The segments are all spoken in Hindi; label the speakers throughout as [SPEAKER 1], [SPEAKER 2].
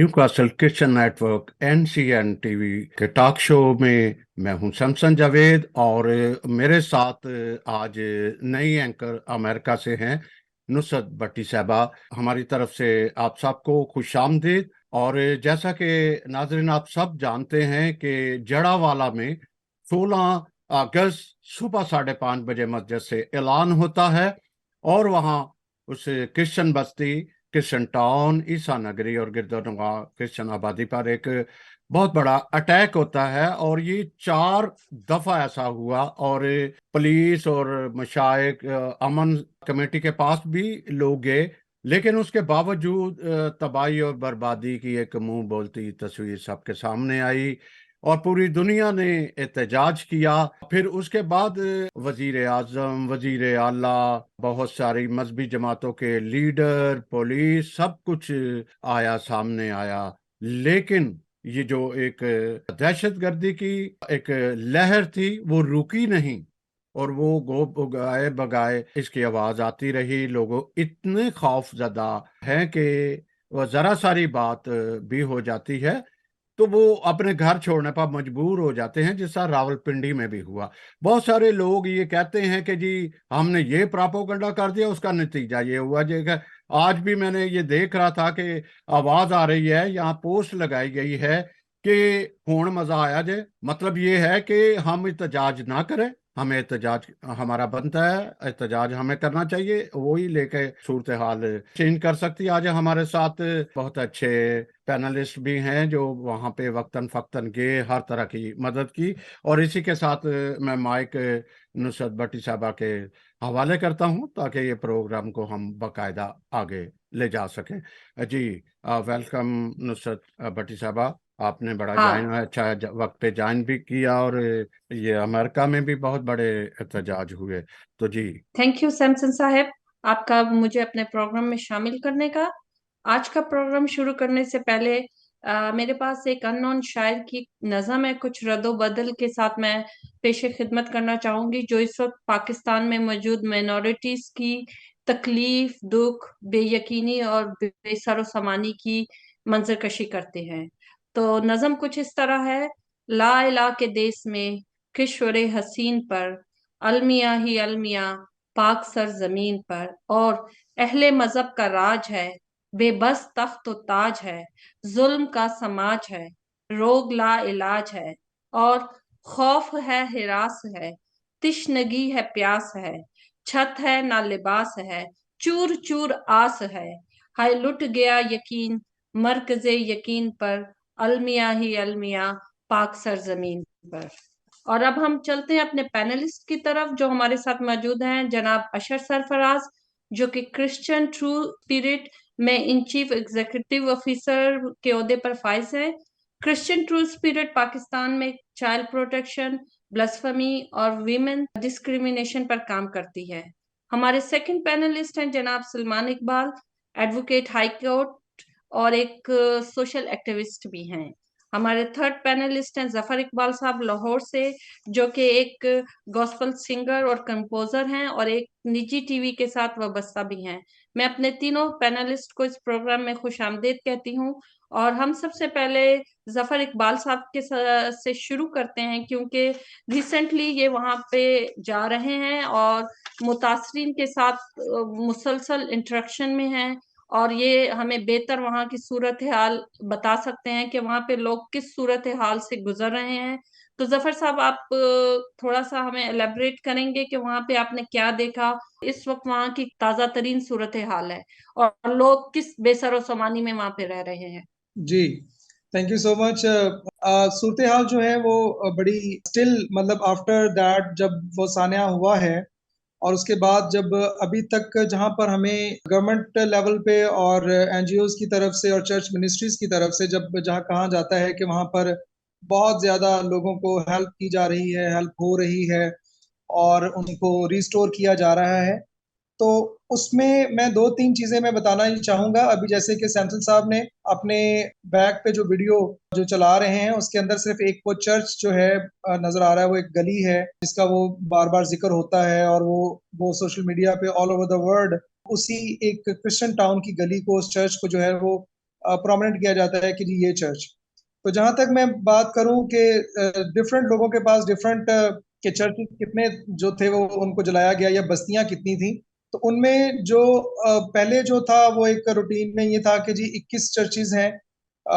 [SPEAKER 1] Newcastle Christian network NCN TV के टॉक शो में मैं हूं शमसन जावेद। और मेरे साथ आज नई एंकर अमेरिका से हैं नुसरत भट्टी साहबा। हमारी तरफ से आप सबको खुशामदीद। और जैसा कि नाज़रीन आप सब जानते हैं कि जड़ावाला में 16 अगस्त सुबह 5:30 बजे मस्जिद से ऐलान होता है और वहाँ उस क्रिश्चियन बस्ती, क्रिश्चियन टाउन, ईसा नगरी और गिरदोनवा क्रिश्चियन आबादी पर एक बहुत बड़ा अटैक होता है। और ये 4 दफा ऐसा हुआ और पुलिस और मशाइक अमन कमेटी के पास भी लोग गए, लेकिन उसके बावजूद तबाही और बर्बादी की एक मुंह बोलती तस्वीर सबके सामने आई और पूरी दुनिया ने एहतजाज किया। फिर उसके बाद वजीर आजम, वजीर आला, बहुत सारी मजहबी जमातों के लीडर, पुलिस, सब कुछ आया, सामने आया। लेकिन ये जो एक दहशतगर्दी की एक लहर थी वो रुकी नहीं और वो गो बगाए बगाए इसकी आवाज आती रही। लोगों इतने खौफजदा हैं कि वह जरा सारी बात भी हो जाती है तो वो अपने घर छोड़ने पर मजबूर हो जाते हैं, जैसा रावलपिंडी में भी हुआ। बहुत सारे लोग ये कहते हैं कि जी हमने ये प्रोपेगेंडा कर दिया, उसका नतीजा ये हुआ। जी आज भी मैंने ये देख रहा था कि आवाज आ रही है, यहाँ पोस्ट लगाई गई है कि हुण मजा आया जे, मतलब ये है कि हम एहतजाज ना करें। हमें एहतजाज हमारा बनता है, एहतजाज हमें करना चाहिए, वही लेके सूरत हाल चेंज कर सकती है। आज हमारे साथ बहुत अच्छे पैनलिस्ट भी हैं जो वहाँ पे वक्तन फक्तन गए, हर तरह की मदद की। और इसी के साथ मैं माइक नुसरत भट्टी साहबा के हवाले करता हूँ ताकि ये प्रोग्राम को हम बाकायदा आगे ले जा सकें। जी वेलकम नुसरत भट्टी साहबा। आपने बड़ा
[SPEAKER 2] हाँ।
[SPEAKER 1] अच्छा वक्त पे ज्वाइन भी किया और ये अमेरिका में भी बहुत बड़े एहतजाज हुए। तो जी
[SPEAKER 2] थैंक यू सैमसन साहब, आपका मुझे अपने प्रोग्राम में शामिल करने का। आज का प्रोग्राम शुरू करने से पहले मेरे पास एक अननोन शायर की नज़म है, कुछ रद्दो बदल के साथ मैं पेशे खिदमत करना चाहूंगी, जो इस वक्त पाकिस्तान में मौजूद माइनॉरिटीज की तकलीफ, दुख, बेयकीनी और बेसरो समानी की मंजरकशी करते हैं। तो नज़म कुछ इस तरह है। ला इला के देश में किश्वरे हसीन पर, अलमिया ही अलमिया पाक सर जमीन पर, और अहले मजहब का राज है, बेबस तख्त व ताज है, जुल्म का समाज है, रोग ला इलाज है, और खौफ है हिरास है, तिश्नगी है प्यास है, छत है ना लिबास है, चूर चूर आस है, हाय लुट गया यकीन मरकजे यकीन पर, अलमिया ही अलमिया पाक सर जमीन पर। और अब हम चलते हैं अपने पैनलिस्ट की तरफ, जो हमारे साथ मौजूद हैं जनाब अशर सरफराज, जो कि क्रिश्चियन ट्रू स्पिरिट में इन चीफ एग्जीक्यूटिव ऑफिसर के ओहदे पर फाइज है। क्रिश्चियन ट्रू स्पिरिट पाकिस्तान में चाइल्ड प्रोटेक्शन, ब्lasphemy और वीमेन डिस्क्रिमिनेशन पर काम करती है। हमारे सेकंड पैनलिस्ट हैं जनाब Salman Iqbal, advocate high court और एक सोशल एक्टिविस्ट भी हैं। हमारे थर्ड पैनलिस्ट हैं जफर इकबाल साहब लाहौर से, जो कि एक गॉस्पल सिंगर और कंपोजर हैं और एक निजी टीवी के साथ वाबस्ता भी हैं। मैं अपने तीनों पैनलिस्ट को इस प्रोग्राम में खुश आमदीद कहती हूँ। और हम सबसे पहले जफर इकबाल साहब के से शुरू करते हैं, क्योंकि रिसेंटली ये वहाँ पे जा रहे हैं और मुतासरीन के साथ मुसलसल इंटरेक्शन में हैं, और ये हमें बेहतर वहाँ की सूरत हाल बता सकते हैं कि वहाँ पे लोग किस सूरत हाल से गुजर रहे हैं। तो जफर साहब, आप थोड़ा सा हमें एलेबरेट करेंगे कि वहाँ पे आपने क्या देखा, इस वक्त वहाँ की ताजा तरीन सूरत हाल है और लोग किस बेसरो सामानी में वहाँ पे रह रहे हैं।
[SPEAKER 3] जी, थैंक यू सो मच। सूरत हाल जो है वो बड़ी स्टिल, मतलब आफ्टर दैट जब वो सान्या हुआ है और उसके बाद जब अभी तक जहाँ पर हमें गवर्नमेंट लेवल पे और एनजीओज की तरफ से और चर्च मिनिस्ट्रीज की तरफ से जब जहाँ कहा जाता है कि वहाँ पर बहुत ज़्यादा लोगों को हेल्प की जा रही है, हेल्प हो रही है और उनको रिस्टोर किया जा रहा है, तो उसमें मैं दो तीन चीजें मैं बताना ही चाहूंगा। अभी जैसे कि सैमसन साहब ने अपने बैक पे जो वीडियो जो चला रहे हैं उसके अंदर सिर्फ एक वो चर्च जो है नजर आ रहा है, वो एक गली है जिसका वो बार बार जिक्र होता है और वो सोशल मीडिया पे ऑल ओवर द वर्ल्ड उसी एक क्रिश्चियन टाउन की गली को, उस चर्च को जो है वो प्रोमिनेंट किया जाता है कि जी ये चर्च। तो जहां तक मैं बात करूं कि डिफरेंट लोगों के पास डिफरेंट के चर्च कितने जो थे वो उनको जलाया गया या बस्तियां कितनी थी, तो उनमें जो पहले जो था वो एक रूटीन में ये था कि जी 21 चर्चेज हैं।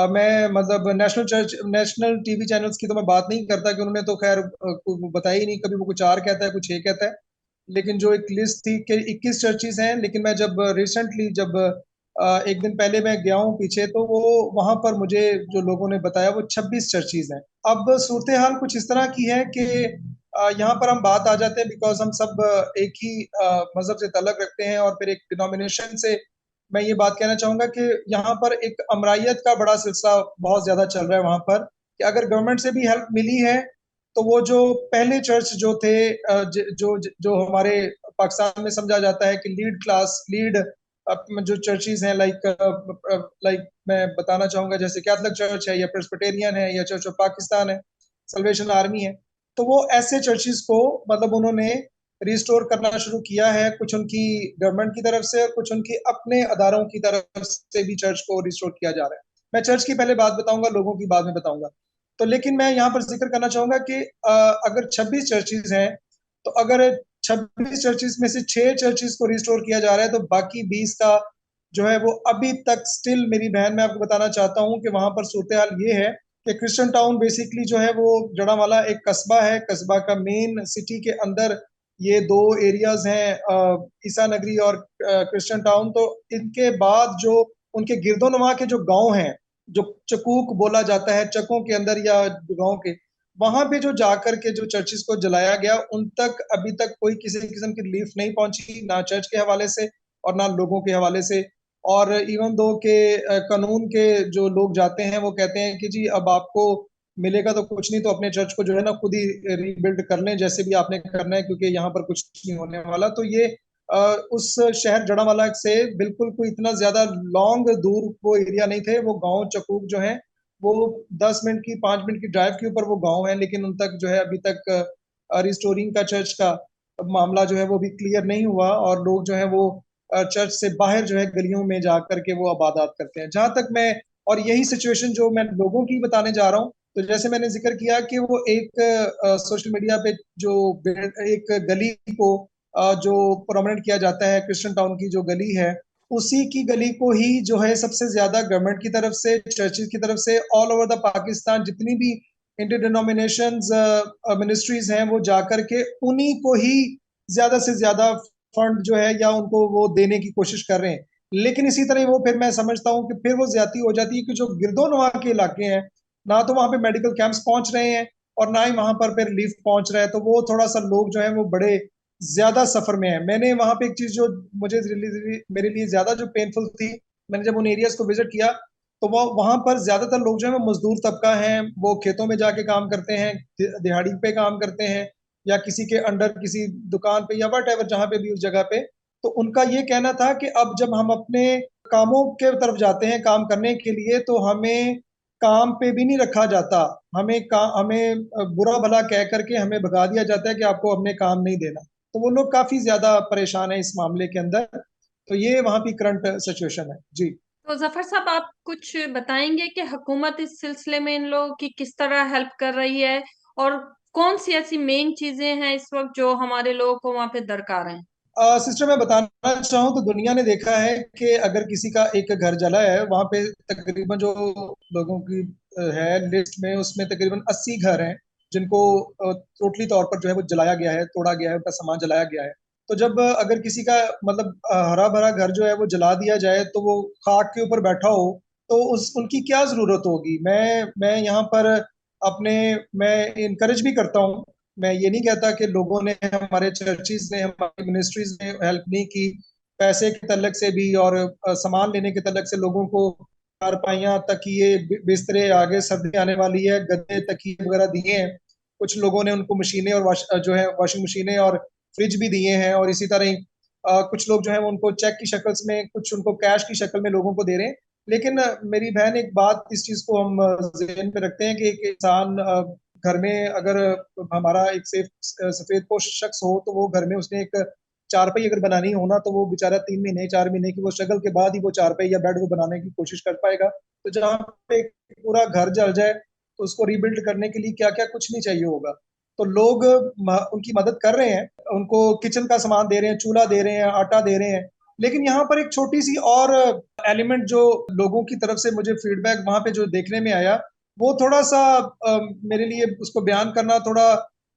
[SPEAKER 3] मैं मतलब नेशनल टीवी चैनल्स की तो मैं बात नहीं करता कि उन्होंने तो खैर बताया ही नहीं, कभी वो कुछ 4 कहता है कुछ 6 कहता है। लेकिन जो एक लिस्ट थी कि 21 चर्चेज हैं, लेकिन मैं जब रिसेंटली जब एक दिन पहले मैं गया हूँ पीछे, तो वो वहां पर मुझे जो लोगों ने बताया वो 26 चर्चेज हैं। अब सूरत हाल कुछ इस तरह की है कि यहाँ पर हम बात आ जाते हैं बिकॉज हम सब एक ही मजहब से ताल्लुक रखते हैं, और फिर एक डिनोमिनेशन से मैं ये बात कहना चाहूंगा कि यहाँ पर एक अमराइयत का बड़ा सिलसिला बहुत ज्यादा चल रहा है वहां पर, कि अगर गवर्नमेंट से भी हेल्प मिली है तो वो जो पहले चर्च जो थे जो हमारे पाकिस्तान में समझा जाता है कि लीड क्लास लीड जो चर्चेज हैं, लाइक मैं बताना चाहूंगा जैसे कैथलिक चर्च है या प्रेस्बिटेरियन है या चर्च ऑफ पाकिस्तान है, सल्वेशन आर्मी है, तो वो ऐसे चर्चेज को मतलब उन्होंने रिस्टोर करना शुरू किया है, कुछ उनकी गवर्नमेंट की तरफ से और कुछ उनकी अपने अदारों की तरफ से भी चर्च को रिस्टोर किया जा रहा है। मैं चर्च की पहले बात बताऊंगा, लोगों की बाद में बताऊंगा। तो लेकिन मैं यहाँ पर जिक्र करना चाहूंगा कि अगर 26 चर्चेज हैं, तो अगर 26 चर्चेज में से 6 चर्चेज को रिस्टोर किया जा रहा है, तो बाकी 20 का जो है वो अभी तक स्टिल, मेरी बहन, मैं आपको बताना चाहता हूँ कि वहां पर सूरत हाल ये है कि क्रिश्चियन टाउन बेसिकली जो है वो जड़ावाला एक कस्बा है, कस्बा का मेन सिटी के अंदर ये दो एरियाज हैं, ईसा नगरी और क्रिश्चियन टाउन। तो इनके बाद जो उनके गिरदोनवा के जो गांव हैं, जो चकूक बोला जाता है, चकों के अंदर या गांव के, वहां पे जो जाकर के जो चर्चेस को जलाया गया, उन तक अभी तक कोई किसी किस्म की रिलीफ नहीं पहुंची, ना चर्च के हवाले से और ना लोगों के हवाले से। और इवन दो के कानून के जो लोग जाते हैं वो कहते हैं कि जी अब आपको मिलेगा तो कुछ नहीं, तो अपने चर्च को जो है ना खुद ही रीबिल्ड कर लें जैसे भी आपने करना है, क्योंकि यहाँ पर कुछ नहीं होने वाला। तो ये उस शहर जड़ावाला से बिल्कुल कोई इतना ज्यादा लॉन्ग दूर वो एरिया नहीं थे, वो गांव चकूक जो है वो 10 मिनट की 5 मिनट की ड्राइव के ऊपर वो गांव है, लेकिन उन तक जो है अभी तक रिस्टोरिंग का चर्च का मामला जो है वो भी क्लियर नहीं हुआ, और लोग जो है वो चर्च से बाहर जो है गलियों में जाकर के वो इबादत करते हैं। जहां तक मैं, और यही सिचुएशन जो मैं लोगों की बताने जा रहा हूँ, तो जैसे मैंने जिक्र किया कि वो एक सोशल मीडिया पे जो एक गली को जो प्रोमिनेंट किया जाता है, क्रिश्चियन टाउन की जो गली है, उसी की गली को ही जो है सबसे ज्यादा गवर्नमेंट की तरफ से, चर्चेज की तरफ से, ऑल ओवर द पाकिस्तान जितनी भी इंटर डिनोमिनेशंस मिनिस्ट्रीज हैं, वो जाकर के उन्हीं को ही ज्यादा से ज्यादा फंड जो है या उनको वो देने की कोशिश कर रहे हैं। लेकिन इसी तरह वो फिर मैं समझता हूँ कि फिर वो ज्यादती हो जाती है कि जो गिरदोनवा के इलाके हैं, ना तो वहां पे मेडिकल कैंप्स पहुंच रहे हैं और ना ही वहां पर फिर रिलीफ पहुंच रहा है, तो वो थोड़ा सा लोग जो है वो बड़े ज्यादा सफर में है। मैंने वहां पे एक चीज जो मुझे मेरे लिए ज्यादा जो पेनफुल थी, मैंने जब उन एरियाज को विजिट किया, तो वो वहां पर ज्यादातर लोग जो है वो मजदूर तबका है, वो खेतों में जाके काम करते हैं, दिहाड़ी पे काम करते हैं, या किसी के अंडर किसी दुकान पे या वट एवर जहाँ पे भी उस जगह पे। तो उनका ये कहना था कि अब जब हम अपने कामों के तरफ जाते हैं काम करने के लिए, तो हमें काम पे भी नहीं रखा जाता, हमें बुरा भला कह करके हमें भगा दिया जाता है कि आपको अपने काम नहीं देना। तो वो लोग काफी ज्यादा परेशान है इस मामले के अंदर। तो ये वहां की करंट सिचुएशन है जी।
[SPEAKER 2] तो जफर साहब, आप कुछ बताएंगे कि हुकूमत इस सिलसिले में इन लोगों की किस तरह हेल्प कर रही है, और कौन सी ऐसी मेन चीजें हैं इस वक्त जो हमारे लोगों को वहां पे दरकार हैं?
[SPEAKER 3] सिस्टर, मैं बताना चाहूँ तो दुनिया ने देखा है कि अगर किसी का एक घर जला है, वहां पे तकरीबन जो लोगों की है लिस्ट में, उसमें तकरीबन 80 घर हैं जिनको टोटली तौर पर जो है वो जलाया गया है, तोड़ा गया है, उनका सामान जलाया गया है। तो जब अगर किसी का मतलब हरा भरा घर जो है वो जला दिया जाए, तो वो खाक के ऊपर बैठा हो, तो उस उनकी क्या जरूरत होगी। मैं यहाँ पर अपने मैं इनकरेज भी करता हूँ, मैं ये नहीं कहता कि लोगों ने, हमारे चर्चिज ने, हमारी मिनिस्ट्रीज ने हेल्प नहीं की, पैसे के तलक से भी और सामान लेने के तलक से लोगों को चारपाइयाँ, तकिए, बिस्तरे, आगे सर्दी आने वाली है, गद्दे तकिए वगैरह दिए हैं। कुछ लोगों ने उनको मशीनें और जो है वॉशिंग मशीनें और फ्रिज भी दिए हैं, और इसी तरह ही कुछ लोग जो है वो उनको चेक की शक्ल में, कुछ उनको कैश की शक्ल में लोगों को दे रहे हैं। लेकिन मेरी बहन, एक बात इस चीज को हम जहन में रखते हैं कि एक इंसान घर में अगर हमारा एक सफेद पोश शख्स हो, तो वो घर में उसने एक चारपाई अगर बनानी हो ना, तो वो बेचारा 3 महीने 4 महीने की वो स्ट्रगल के बाद ही वो चारपाई या बेड वो बनाने की कोशिश कर पाएगा। तो जहाँ पे एक पूरा घर जल जाए, तो उसको रीबिल्ड करने के लिए क्या-क्या कुछ नहीं चाहिए होगा। तो लोग उनकी मदद कर रहे हैं, उनको किचन का सामान दे रहे हैं, चूल्हा दे रहे हैं, आटा दे रहे हैं। लेकिन यहाँ पर एक छोटी-सी और एलिमेंट जो लोगों की तरफ से मुझे फीडबैक वहाँ पे जो देखने में आया, वो थोड़ा-सा मेरे लिए उसको बयान करना थोड़ा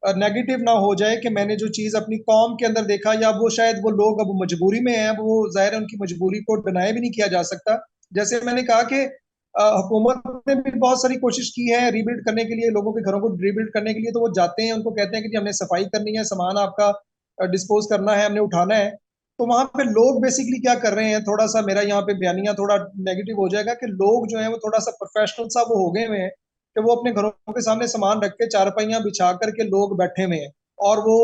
[SPEAKER 3] नेगेटिव ना हो जाए कि मैंने जो चीज़ अपनी कौम के अंदर देखा, या वो शायद वो लोग अब मजबूरी में हैं, अब वो ज़ाहिर है उनकी मजबूरी को डिनाई भी नहीं किया जा सकता। जैसे मैंने कहा कि हुकूमत ने भी बहुत सारी कोशिश की है रीबिल्ड करने के लिए, लोगों के घरों को रीबिल्ड करने के लिए, तो वो जाते हैं, उनको कहते हैं कि जी हमने सफाई करनी है, सामान आपका डिस्पोज़ करना है, हमने उठाना है। तो वहाँ पे लोग बेसिकली क्या कर रहे हैं, थोड़ा-सा मेरा यहाँ पे बयानिया थोड़ा नेगेटिव हो जाएगा कि लोग जो हैं वो थोड़ा-सा प्रोफेशनल सा वो हो गए हुए हैं कि वो अपने घरों के सामने सामान रख के चारपाइयाँ बिछा कर के लोग बैठे हुए हैं, और वो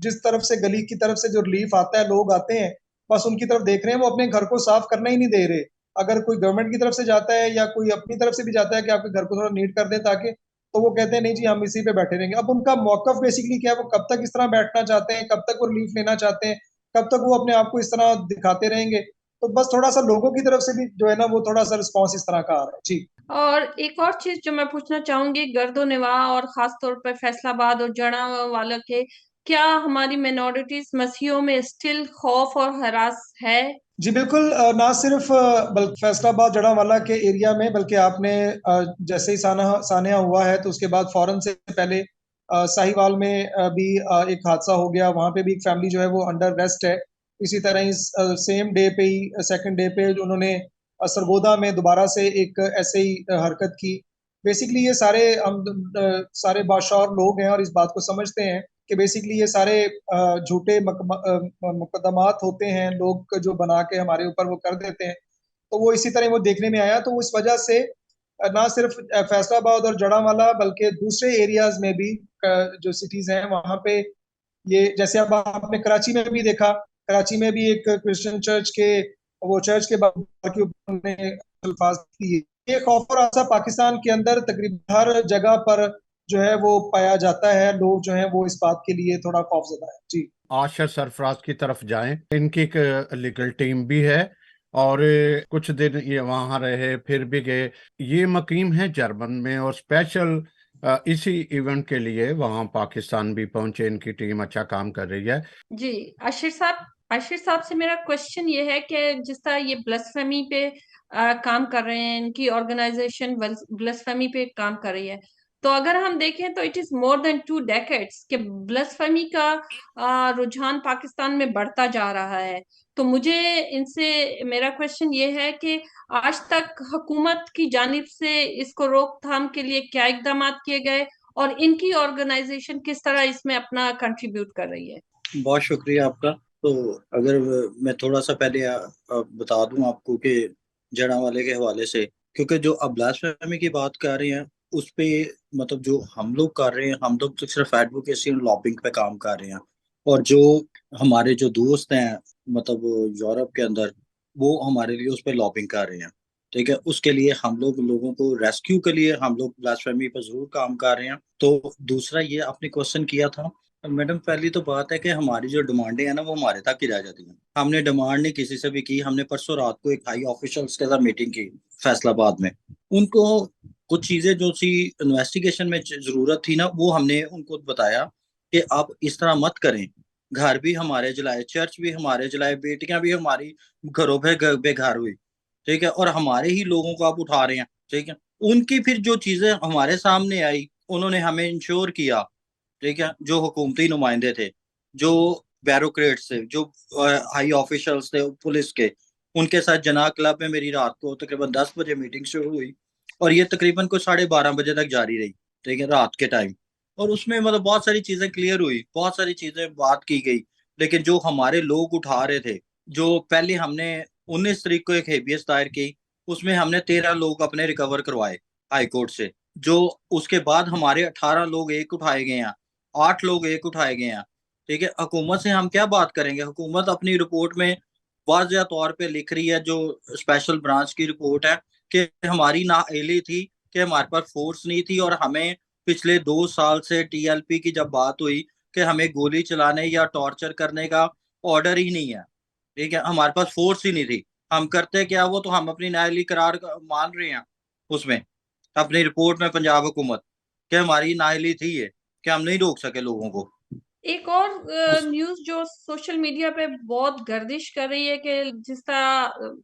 [SPEAKER 3] जिस तरफ से गली की तरफ से जो रिलीफ आता है, लोग आते हैं, बस उनकी तरफ देख रहे हैं, वो अपने घर को साफ करना ही नहीं दे रहे। अगर कोई गवर्नमेंट की तरफ से जाता है या कोई अपनी तरफ से भी जाता है कि आपके घर को थोड़ा नीट कर दें ताकि, तो वो कहते हैं नहीं जी हम इसी पे बैठे रहेंगे। अब उनका मौक़िफ़ बेसिकली क्या है, वो कब तक इस तरह बैठना चाहते हैं, कब तक वो रिलीफ लेना चाहते हैं, कब तक वो अपने आप को इस तरह दिखाते रहेंगे। तो बस थोड़ा-सा लोगों की तरफ से भी जो है ना वो थोड़ा-सा रिस्पॉन्स इस तरह का आ रहा है। जी।
[SPEAKER 2] और एक और चीज जो मैं पूछना चाहूंगी, गर्दो-नवाह और खास तौर पर फैसलाबाद और जड़ावाला के, क्या हमारी मिनॉरिटीज मसीहियों में स्टिल खौफ और हरास है?
[SPEAKER 3] जी बिल्कुल, ना सिर्फ बल्कि फैसलाबाद जड़ावाला के एरिया में, बल्कि आपने जैसे ही सान्या हुआ है तो उसके बाद फौरन से पहले साहिवाल में भी एक हादसा हो गया, वहाँ पे भी एक फैमिली जो है वो अंडर अरेस्ट है। इसी तरह ही सेम डे पे ही सेकंड डे पे उन्होंने सरगोदा में दोबारा से एक ऐसे ही हरकत की। बेसिकली ये सारे हम सारे बाशऊर लोग हैं और इस बात को समझते हैं कि बेसिकली ये सारे झूठे मुकदमात होते हैं, लोग जो बना के हमारे ऊपर वो कर देते हैं। तो वो इसी तरह वो देखने में आया, तो उस वजह से ना सिर्फ फैसलाबाद और जड़ावाला बल्कि दूसरे एरियाज़ में भी जो सिटीज़ हैं वहाँ पे ये, जैसे अब आपने कराची में भी देखा, कराची में भी एक क्रिश्चियन चर्च के वो चर्च के बाहर के ऊपर उन्होंने अल्फाज दिए। ये खौफ और आसा पाकिस्तान के अंदर तकरीबन हर जगह पर जो है वो पाया जाता है, लोग जो हैं वो इस बात के लिए थोड़ा खौफज़दा है। जी।
[SPEAKER 1] आशा सरफराज की तरफ जाएं, इनकी एक लीगल टीम भी है और कुछ दिन ये वहां रहे फिर भी गए। ये मुकीम है जर्मन में और स्पेशल इसी इवेंट के लिए वहां पाकिस्तान भी पहुंचे। इनकी टीम अच्छा काम कर रही है।
[SPEAKER 2] जी, आशिर साहब से मेरा क्वेश्चन ये है कि जिस तरह ये ब्lasphemy पे काम कर रहे हैं, इनकी ऑर्गेनाइजेशन ब्lasphemy पे काम कर रही है, तो अगर हम देखें तो it is more than 2 decades कि ब्lasphemy का रुझान पाकिस्तान में बढ़ता जा रहा है। तो मुझे इनसे मेरा क्वेश्चन ये है कि आज तक हुकूमत की जानिब से इसको रोकथाम के लिए क्या इकदाम किए गए और इनकी ऑर्गेनाइजेशन किस तरह इसमें अपना कंट्रीब्यूट कर रही है?
[SPEAKER 4] बहुत शुक्रिया आपका। तो अगर मैं थोड़ा सा पहले बता दूं आपको कि जड़ावाले के हवाले से, क्योंकि जो अब ब्लास्फेमी की बात कर रहे हैं उस पे मतलब जो हम लोग कर रहे हैं, हम लोग तो सिर्फ एडवोकेसी और लॉबिंग पे काम कर रहे हैं, और जो हमारे जो दोस्त हैं मतलब यूरोप के अंदर, वो हमारे लिए उस पे लॉबिंग कर रहे हैं। ठीक है, उसके लिए हम लोग लोगों को रेस्क्यू के लिए हम लोग ब्लास्फेमी पर जरूर काम कर रहे हैं। तो दूसरा ये आपने क्वेश्चन किया था मैडम, पहली तो बात है कि हमारी जो डिमांडें हैं ना वो हमारे तक ही रह जाती हैं। हमने डिमांड नहीं किसी से भी की। हमने परसों रात को एक हाई ऑफिशियल्स के साथ मीटिंग की फैसलाबाद में। उनको कुछ चीजें जो सी इन्वेस्टिगेशन में जरूरत थी ना, वो हमने उनको बताया कि आप इस तरह मत करें। घर भी हमारे जलाए, चर्च भी हमारे जलाए, बेटियां भी हमारी घरों पे बेघर हुई। ठीक है, और हमारे ही लोगों को आप उठा रहे हैं। ठीक है, उनकी फिर जो चीजें हमारे सामने आई, उन्होंने हमें इंश्योर किया। ठीक है, जो हुकूमती नुमाइंदे थे, जो ब्यूरोक्रेट्स थे, जो हाई ऑफिशियल्स थे पुलिस के, उनके साथ जना क्लब में मेरी रात को तकरीबन 10 बजे मीटिंग शुरू हुई और ये तकरीबन को 12:30 बजे तक जारी रही। ठीक है, रात के टाइम। और उसमें मतलब बहुत सारी चीजें क्लियर हुई, बहुत सारी चीजें बात की गई। लेकिन जो हमारे लोग उठा रहे थे, जो पहले हमने 19 तारीख को एक हेबियस दायर की, उसमें हमने 13 लोग अपने रिकवर करवाए हाई कोर्ट से। जो उसके बाद हमारे 18 लोग एक उठाए गए हैं, 8 लोग एक उठाए गए हैं। ठीक है, हुकूमत से हम क्या बात करेंगे? हुकूमत अपनी रिपोर्ट में वाज़ेह तौर पे लिख रही है, जो स्पेशल ब्रांच की रिपोर्ट है, कि हमारी नाअहली थी, कि हमारे पास फोर्स नहीं थी, और हमें पिछले 2 साल से टीएलपी की जब बात हुई कि हमें गोली चलाने या टॉर्चर करने का ऑर्डर ही नहीं है, ठीक है, हमारे पास फोर्स ही नहीं थी। हम करते क्या, वो तो हम अपनी न्यायालयी करार मान रहे हैं उसमें, अपनी रिपोर्ट में पंजाब हुकूमत कि हमारी नाअहली थी ये, कि हम नहीं रोक सके लोगों को।
[SPEAKER 2] एक और
[SPEAKER 4] उस
[SPEAKER 2] न्यूज जो सोशल मीडिया पे बहुत गर्दिश कर रही है कि जिस तरह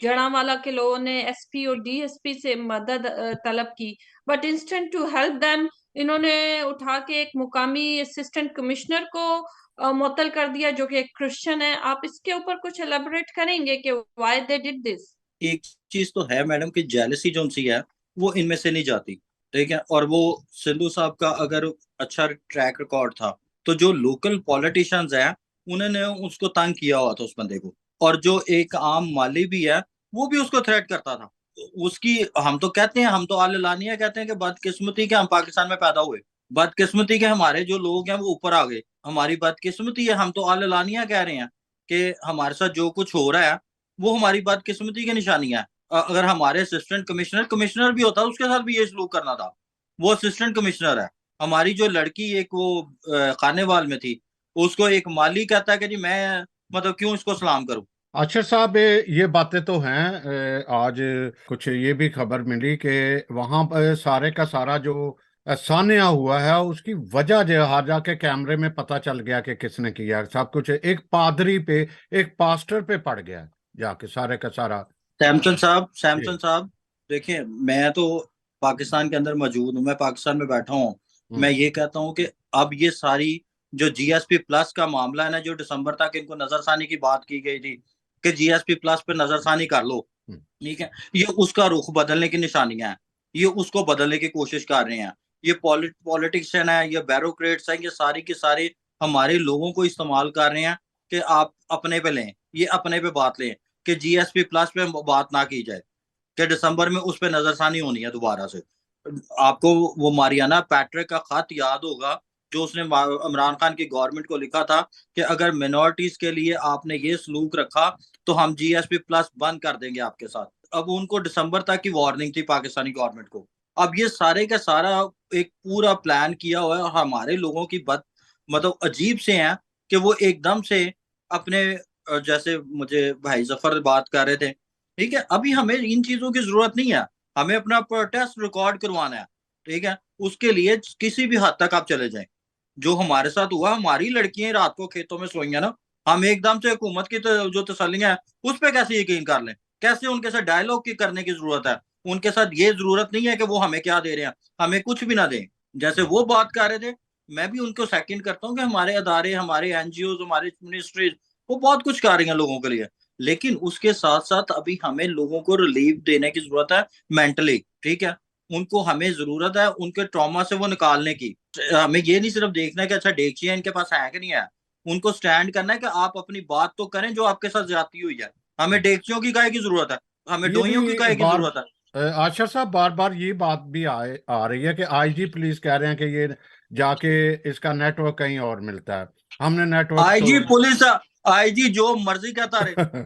[SPEAKER 2] जड़ावाला के लोगों ने एसपी और डीएसपी से मदद तलब की, but instant to help them इन्होंने उठा के एक मुकामी असिस्टेंट कमिश्नर को मुअत्तल कर दिया जो कि एक क्रिश्चियन है। आप इसके ऊपर कुछ एलाबोरेट करेंगे कि व्हाई दे डिड दिस?
[SPEAKER 4] एक चीज तो है मैडम कि जेलसी जो सी है वो इनमें से नहीं जाती, ठीक है। और वो सिद्धू साहब का अगर अच्छा ट्रैक रिकॉर्ड था, तो जो लोकल पॉलिटिशियंस हैं उन्होंने उसको तंग किया हुआ था उस बंदे को, और जो एक आम माली भी है वो भी उसको थ्रेट करता था। उसकी हम तो कहते हैं, हम तो आलिलानिया कहते हैं कि बदकिस्मती के हम पाकिस्तान में पैदा हुए, बदकिस्मती के हमारे जो लोग हैं वो ऊपर आ गए, हमारी बदकिस्मती है। हम तो आलिलानिया कह रहे हैं कि हमारे साथ जो कुछ हो रहा है वो हमारी बदकिस्मती की निशानियां है। अगर हमारे असिस्टेंट कमिश्नर कमिश्नर भी होता उसके साथ भी ये सलूक करना था। वो असिस्टेंट कमिश्नर है। हमारी जो लड़की एक वो खानेवाल में थी, उसको एक माली कहता है कि जी मैं मतलब क्यों इसको सलाम करूं।
[SPEAKER 1] अच्छा साहब, ये बातें तो हैं। आज कुछ ये भी खबर मिली कि वहां पर सारे का सारा जो सान्या हुआ है उसकी वजह जो है जाके कैमरे में पता चल गया कि किसने किया। सब कुछ एक पादरी पे, एक पास्टर पे पड़ गया जाके सारे का सारा।
[SPEAKER 4] सैमसन
[SPEAKER 1] जी।
[SPEAKER 4] साहब, देखिए मैं तो पाकिस्तान के अंदर मौजूद हूँ, मैं पाकिस्तान में बैठा हूँ। मैं
[SPEAKER 1] हम्म।
[SPEAKER 4] ये कहता हूँ कि अब ये सारी जो जीएसपी प्लस का मामला है ना, जो दिसंबर तक इनको नजरसानी की बात की गई थी कि जीएसपी प्लस पे नजरसानी कर लो,
[SPEAKER 1] हम्म।
[SPEAKER 4] ठीक है, ये उसका रुख बदलने की निशानियां हैं। ये उसको बदलने की कोशिश कर रहे हैं। ये पॉलिटिशियन है, ये ब्यूरोक्रेट्स हैं, ये सारी के सारे हमारे लोगों को इस्तेमाल कर रहे हैं कि आप अपने पे लें, ये अपने पे बात लें कि जीएसपी प्लस पे बात ना की जाए, कि दिसंबर में उस पर नजरसानी होनी है दोबारा से। आपको वो मारियाना पैट्रिक का खत याद होगा, जो उसने इमरान खान की गवर्नमेंट को लिखा था कि अगर मिनोरिटीज के लिए आपने ये सलूक रखा तो हम जीएसपी प्लस बंद कर देंगे आपके साथ। अब उनको दिसंबर तक की वार्निंग थी पाकिस्तानी गवर्नमेंट को। अब ये सारे का सारा एक पूरा प्लान किया हुआ है, और हमारे लोगों की बद मतलब अजीब से हैं कि वो एकदम से अपने जैसे मुझे भाई जफर बात कर रहे थे, ठीक है, अभी हमें इन चीजों की जरूरत नहीं है। हमें अपना प्रोटेस्ट रिकॉर्ड करवाना है, ठीक है। उसके लिए किसी भी हद तक आप चले जाएं। जो हमारे साथ हुआ, हमारी लड़कियां रात को खेतों में सोई हैं ना, हम एकदम से हुकूमत की जो तसल्लियां है उस पर कैसे यकीन कर लें? कैसे उनके साथ डायलॉग की करने की जरूरत है? उनके साथ ये जरूरत नहीं है कि वो हमें क्या दे रहे हैं, हमें कुछ भी ना दें। जैसे वो बात कर रहे थे, मैं भी उनको सेकंड करता हूँ कि हमारे अदारे, हमारे एनजीओ, हमारे मिनिस्ट्रीज वो बहुत कुछ कर रही हैं लोगों के लिए। लेकिन उसके साथ साथ अभी हमें लोगों को रिलीफ देने की जरूरत है मेंटली, ठीक है। उनको हमें जरूरत है उनके ट्रॉमा से वो निकालने की। हमें ये नहीं सिर्फ देखना है कि अच्छा डेगचियां इनके पास है कि नहीं है, उनको स्टैंड करना है कि आप अपनी बात तो करें जो आपके साथ ज्यादती हुई है। हमें डेगचियों की काहे की जरूरत है, हमें
[SPEAKER 1] ये
[SPEAKER 4] डोइयों की
[SPEAKER 1] भी
[SPEAKER 4] काहे की
[SPEAKER 1] बार
[SPEAKER 4] जरूरत है।
[SPEAKER 1] आशा साहब, बार बार ये बात भी आ रही है कि आईजी पुलिस कह रहे हैं कि ये जाके इसका नेटवर्क कहीं और मिलता है। हमने नेटवर्क तो
[SPEAKER 4] आईजी पुलिस, आईजी जो मर्जी कहता रहे,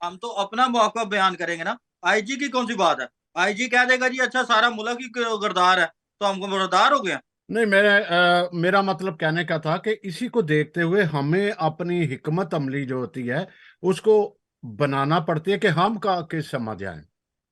[SPEAKER 4] हम तो अपना मौका बयान करेंगे ना। आईजी की कौन सी बात है? आईजी कह देगा जी अच्छा सारा मुल्क ही गिरदार है, तो हमको गिरदार हो गया।
[SPEAKER 1] नहीं, मेरा मतलब कहने का था कि इसी को देखते हुए हमें अपनी हिकमत अमली जो होती है उसको बनाना पड़ती है कि हम का किस समझ आए,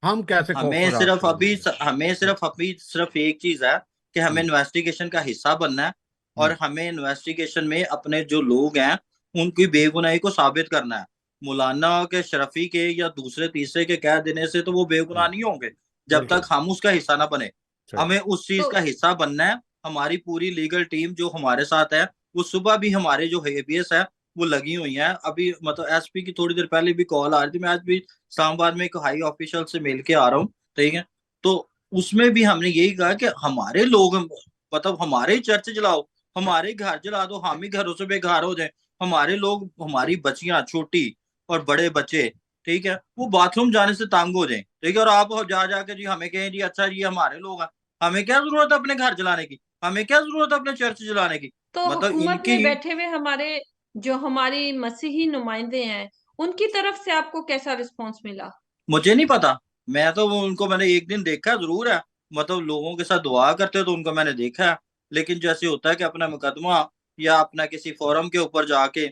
[SPEAKER 1] हम कैसे
[SPEAKER 4] हमें
[SPEAKER 1] खौफ
[SPEAKER 4] सिर्फ
[SPEAKER 1] रास्ते
[SPEAKER 4] अभी
[SPEAKER 1] में
[SPEAKER 4] हमें सिर्फ अभी सिर्फ एक चीज है कि हमें
[SPEAKER 1] हम्म।
[SPEAKER 4] इन्वेस्टिगेशन का हिस्सा बनना है, और
[SPEAKER 1] हम्म।
[SPEAKER 4] हमें इन्वेस्टिगेशन में अपने जो लोग हैं उनकी बेगुनाही को साबित करना है। मौलाना के शरफी के या दूसरे तीसरे के कह देने से तो वो बेगुनाह
[SPEAKER 1] हम्म।
[SPEAKER 4] नहीं होंगे जब तक
[SPEAKER 1] बिल्कुल
[SPEAKER 4] हम उसका हिस्सा ना बने।
[SPEAKER 1] सही।
[SPEAKER 4] हमें उस चीज
[SPEAKER 2] तो
[SPEAKER 4] का हिस्सा बनना है। हमारी पूरी लीगल टीम जो हमारे साथ है, वो सुबह भी हमारे जो हेबियस है वो लगी हुई है। अभी मतलब एसपी की थोड़ी देर पहले भी कॉल आ रही थी, मैं आज भी इस्लामाबाद में एक हाई ऑफिशियल से मिल के आ रहा हूँ, ठीक है। तो उसमें भी हमने यही कहा कि हमारे लोग मतलब हमारे ही चर्च जलाओ, हमारे घर जला दो, हम ही घरों से बेघर हो जाए। हमारे लोग, हमारी बच्चियां छोटी और बड़े बच्चे, ठीक है, वो बाथरूम जाने से तंग हो जाए, ठीक है, और आप जा जाके जी हमें कहें जी अच्छा ये हमारे लोग हैं। हमें क्या जरूरत है अपने घर जलाने की? हमें क्या जरूरत है अपने चर्च जलाने की?
[SPEAKER 2] तो
[SPEAKER 4] मतलब
[SPEAKER 2] हुकूमत
[SPEAKER 4] इनकी
[SPEAKER 2] में
[SPEAKER 4] ही।
[SPEAKER 2] बैठे हुए हमारे जो हमारी मसीही नुमाइंदे हैं उनकी तरफ से आपको कैसा रिस्पांस मिला?
[SPEAKER 4] मुझे नहीं पता, मैं तो उनको मैंने एक दिन देखा जरूर है, मतलब लोगों के साथ दुआ करते तो उनको मैंने देखा है। लेकिन जैसे होता है कि अपना मुकदमा या अपना किसी फोरम के ऊपर जाके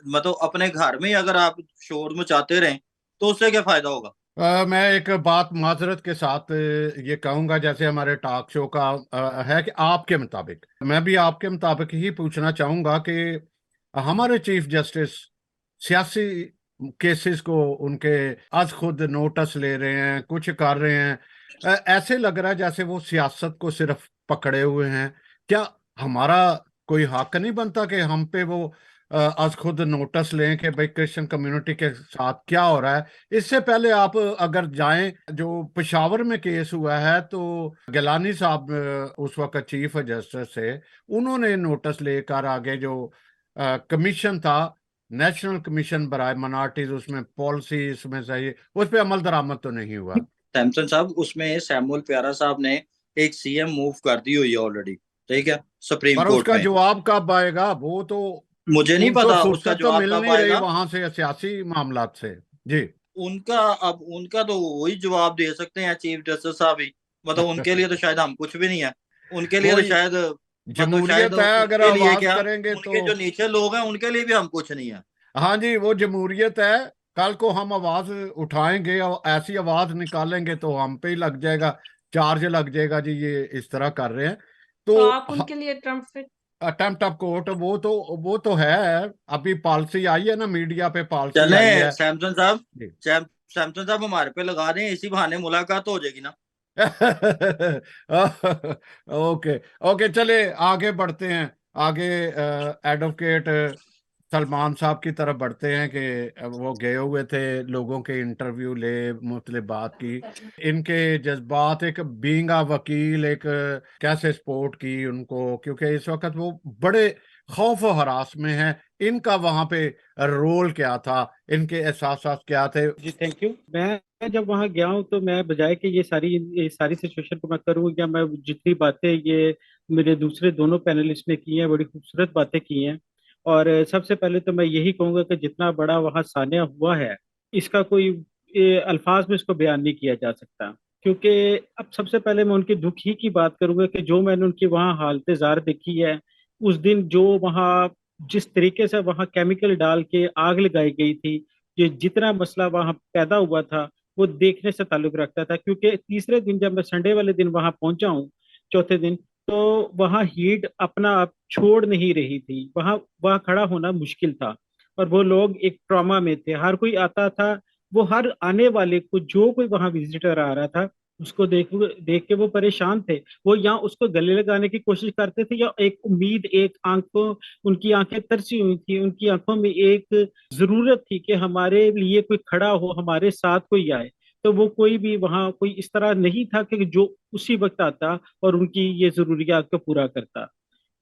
[SPEAKER 4] मतलब अपने घर में ही अगर आप शोर मचाते रहें तो उससे क्या फायदा होगा?
[SPEAKER 1] मैं एक बात माजरत के साथ ये कहूंगा, जैसे हमारे टॉक शो का है कि आपके मुताबिक, मैं भी आपके मुताबिक ही पूछना चाहूंगा कि हमारे चीफ जस्टिस सियासी केसेस को उनके आज खुद नोटिस ले रहे हैं, कुछ कर रहे हैं। ऐसे लग रहा है जैसे वो सियासत को सिर्फ पकड़े हुए हैं। क्या हमारा कोई हक नहीं बनता कि हम पे वो आज खुद नोटिस लें कि भाई क्रिश्चियन कम्युनिटी के साथ क्या हो रहा है? इससे पहले आप अगर जाएं, जो पेशावर में केस हुआ है, तो गिलानी साहब उस वक्त चीफ जस्टिस थे, उन्होंने नोटिस लेकर आगे जो कमीशन था, नेशनल कमीशन बराए माइनॉरिटीज, उसमें पॉलिसी इसमें सही, उस पर अमल दरामद तो नहीं हुआ।
[SPEAKER 4] सैमसन साहब, उसमें सैमुअल प्यारा साहब ने एक सीएम मूव कर दी हुई है ऑलरेडी, ठीक है, सुप्रीम
[SPEAKER 1] पर
[SPEAKER 4] कोर्ट
[SPEAKER 1] उसका
[SPEAKER 4] में।
[SPEAKER 1] जवाब कब आएगा वो तो,
[SPEAKER 4] मुझे नहीं
[SPEAKER 1] उनको
[SPEAKER 4] पता उसका
[SPEAKER 1] फुर्सत तो
[SPEAKER 4] जवाब
[SPEAKER 1] मिल
[SPEAKER 4] कब
[SPEAKER 1] नहीं रही
[SPEAKER 4] आएगा।
[SPEAKER 1] वहां से सियासी मामलात से। जी।
[SPEAKER 4] उनका अब उनका तो वही जवाब दे सकते हैं चीफ जस्टिस साहब ही। मतलब उनके लिए तो शायद हम कुछ भी नहीं है। उनके लिए
[SPEAKER 1] वो
[SPEAKER 4] तो शायद, मतलब शायद
[SPEAKER 1] जमहूरियत है, अगर
[SPEAKER 4] उनके लिए
[SPEAKER 1] आवाज
[SPEAKER 4] क्या,
[SPEAKER 1] करेंगे तो।
[SPEAKER 4] उनके जो नीचे लोग हैं उनके लिए भी हम कुछ नहीं है।
[SPEAKER 1] हाँ जी, वो जमहूरियत है। कल को हम आवाज उठाएंगे और ऐसी आवाज निकालेंगे तो हम पे ही लग जाएगा, चार्ज लग जाएगा जी ये इस तरह कर रहे हैं।
[SPEAKER 2] तो
[SPEAKER 1] तो
[SPEAKER 2] आप उनके लिए Trump fit.
[SPEAKER 1] Attempt of court, वो तो है। अभी पॉलिसी आई है ना, मीडिया पे पॉलिसी
[SPEAKER 4] चले
[SPEAKER 1] आई है।
[SPEAKER 4] सैमसन साहब,
[SPEAKER 1] जी।
[SPEAKER 4] सैमसन साहब हमारे पे लगा दें, इसी बहाने मुलाकात हो जाएगी ना।
[SPEAKER 1] ओके। ओके, चले आगे बढ़ते हैं। आगे एडवोकेट सलमान साहब की तरफ बढ़ते हैं कि वो गए हुए थे, लोगों के इंटरव्यू ले, मुख्तलिफ बात की, इनके जज्बात, एक बीइंग अ वकील, एक कैसे सपोर्ट की उनको, क्योंकि इस वक्त वो बड़े खौफ और हरास में हैं। इनका वहां पे रोल क्या था, इनके एहसास क्या थे?
[SPEAKER 5] जी थैंक यू। मैं जब वहाँ गया हूँ तो मैं बजाय कि ये सारी सिचुएशन को मैं करूँ, या मैं जितनी बातें ये मेरे दूसरे दोनों पैनलिस्ट ने की हैं, बड़ी खूबसूरत बातें की हैं। और सबसे पहले तो मैं यही कहूँगा कि जितना बड़ा वहाँ सान्या हुआ है, इसका कोई अल्फाज में इसको बयान नहीं किया जा सकता। क्योंकि अब सबसे पहले मैं उनके दुख ही की बात करूंगा कि जो मैंने उनकी वहाँ हालत जार देखी है उस दिन, जो वहाँ जिस तरीके से वहाँ केमिकल डाल के आग लगाई गई थी, ये जितना मसला वहां पैदा हुआ था वो देखने से ताल्लुक रखता था। क्योंकि तीसरे दिन जब मैं संडे वाले दिन वहां पहुंचा हूँ, चौथे दिन, तो वहां हीट अपना आप छोड़ नहीं रही थी। वहां वहां खड़ा होना मुश्किल था। और वो लोग एक ट्रॉमा में थे, हर कोई आता था, वो हर आने वाले को, जो कोई वहां विजिटर आ रहा था, उसको देख देख के वो परेशान थे। वो यहाँ उसको गले लगाने की कोशिश करते थे, या एक उम्मीद, एक आंखों, उनकी आंखें तरसी हुई थी, उनकी आंखों में एक जरूरत थी कि हमारे लिए कोई खड़ा हो, हमारे साथ कोई आए। तो वो कोई भी वहां कोई इस तरह नहीं था कि जो उसी वक्त आता और उनकी ये जरूरियात को पूरा करता।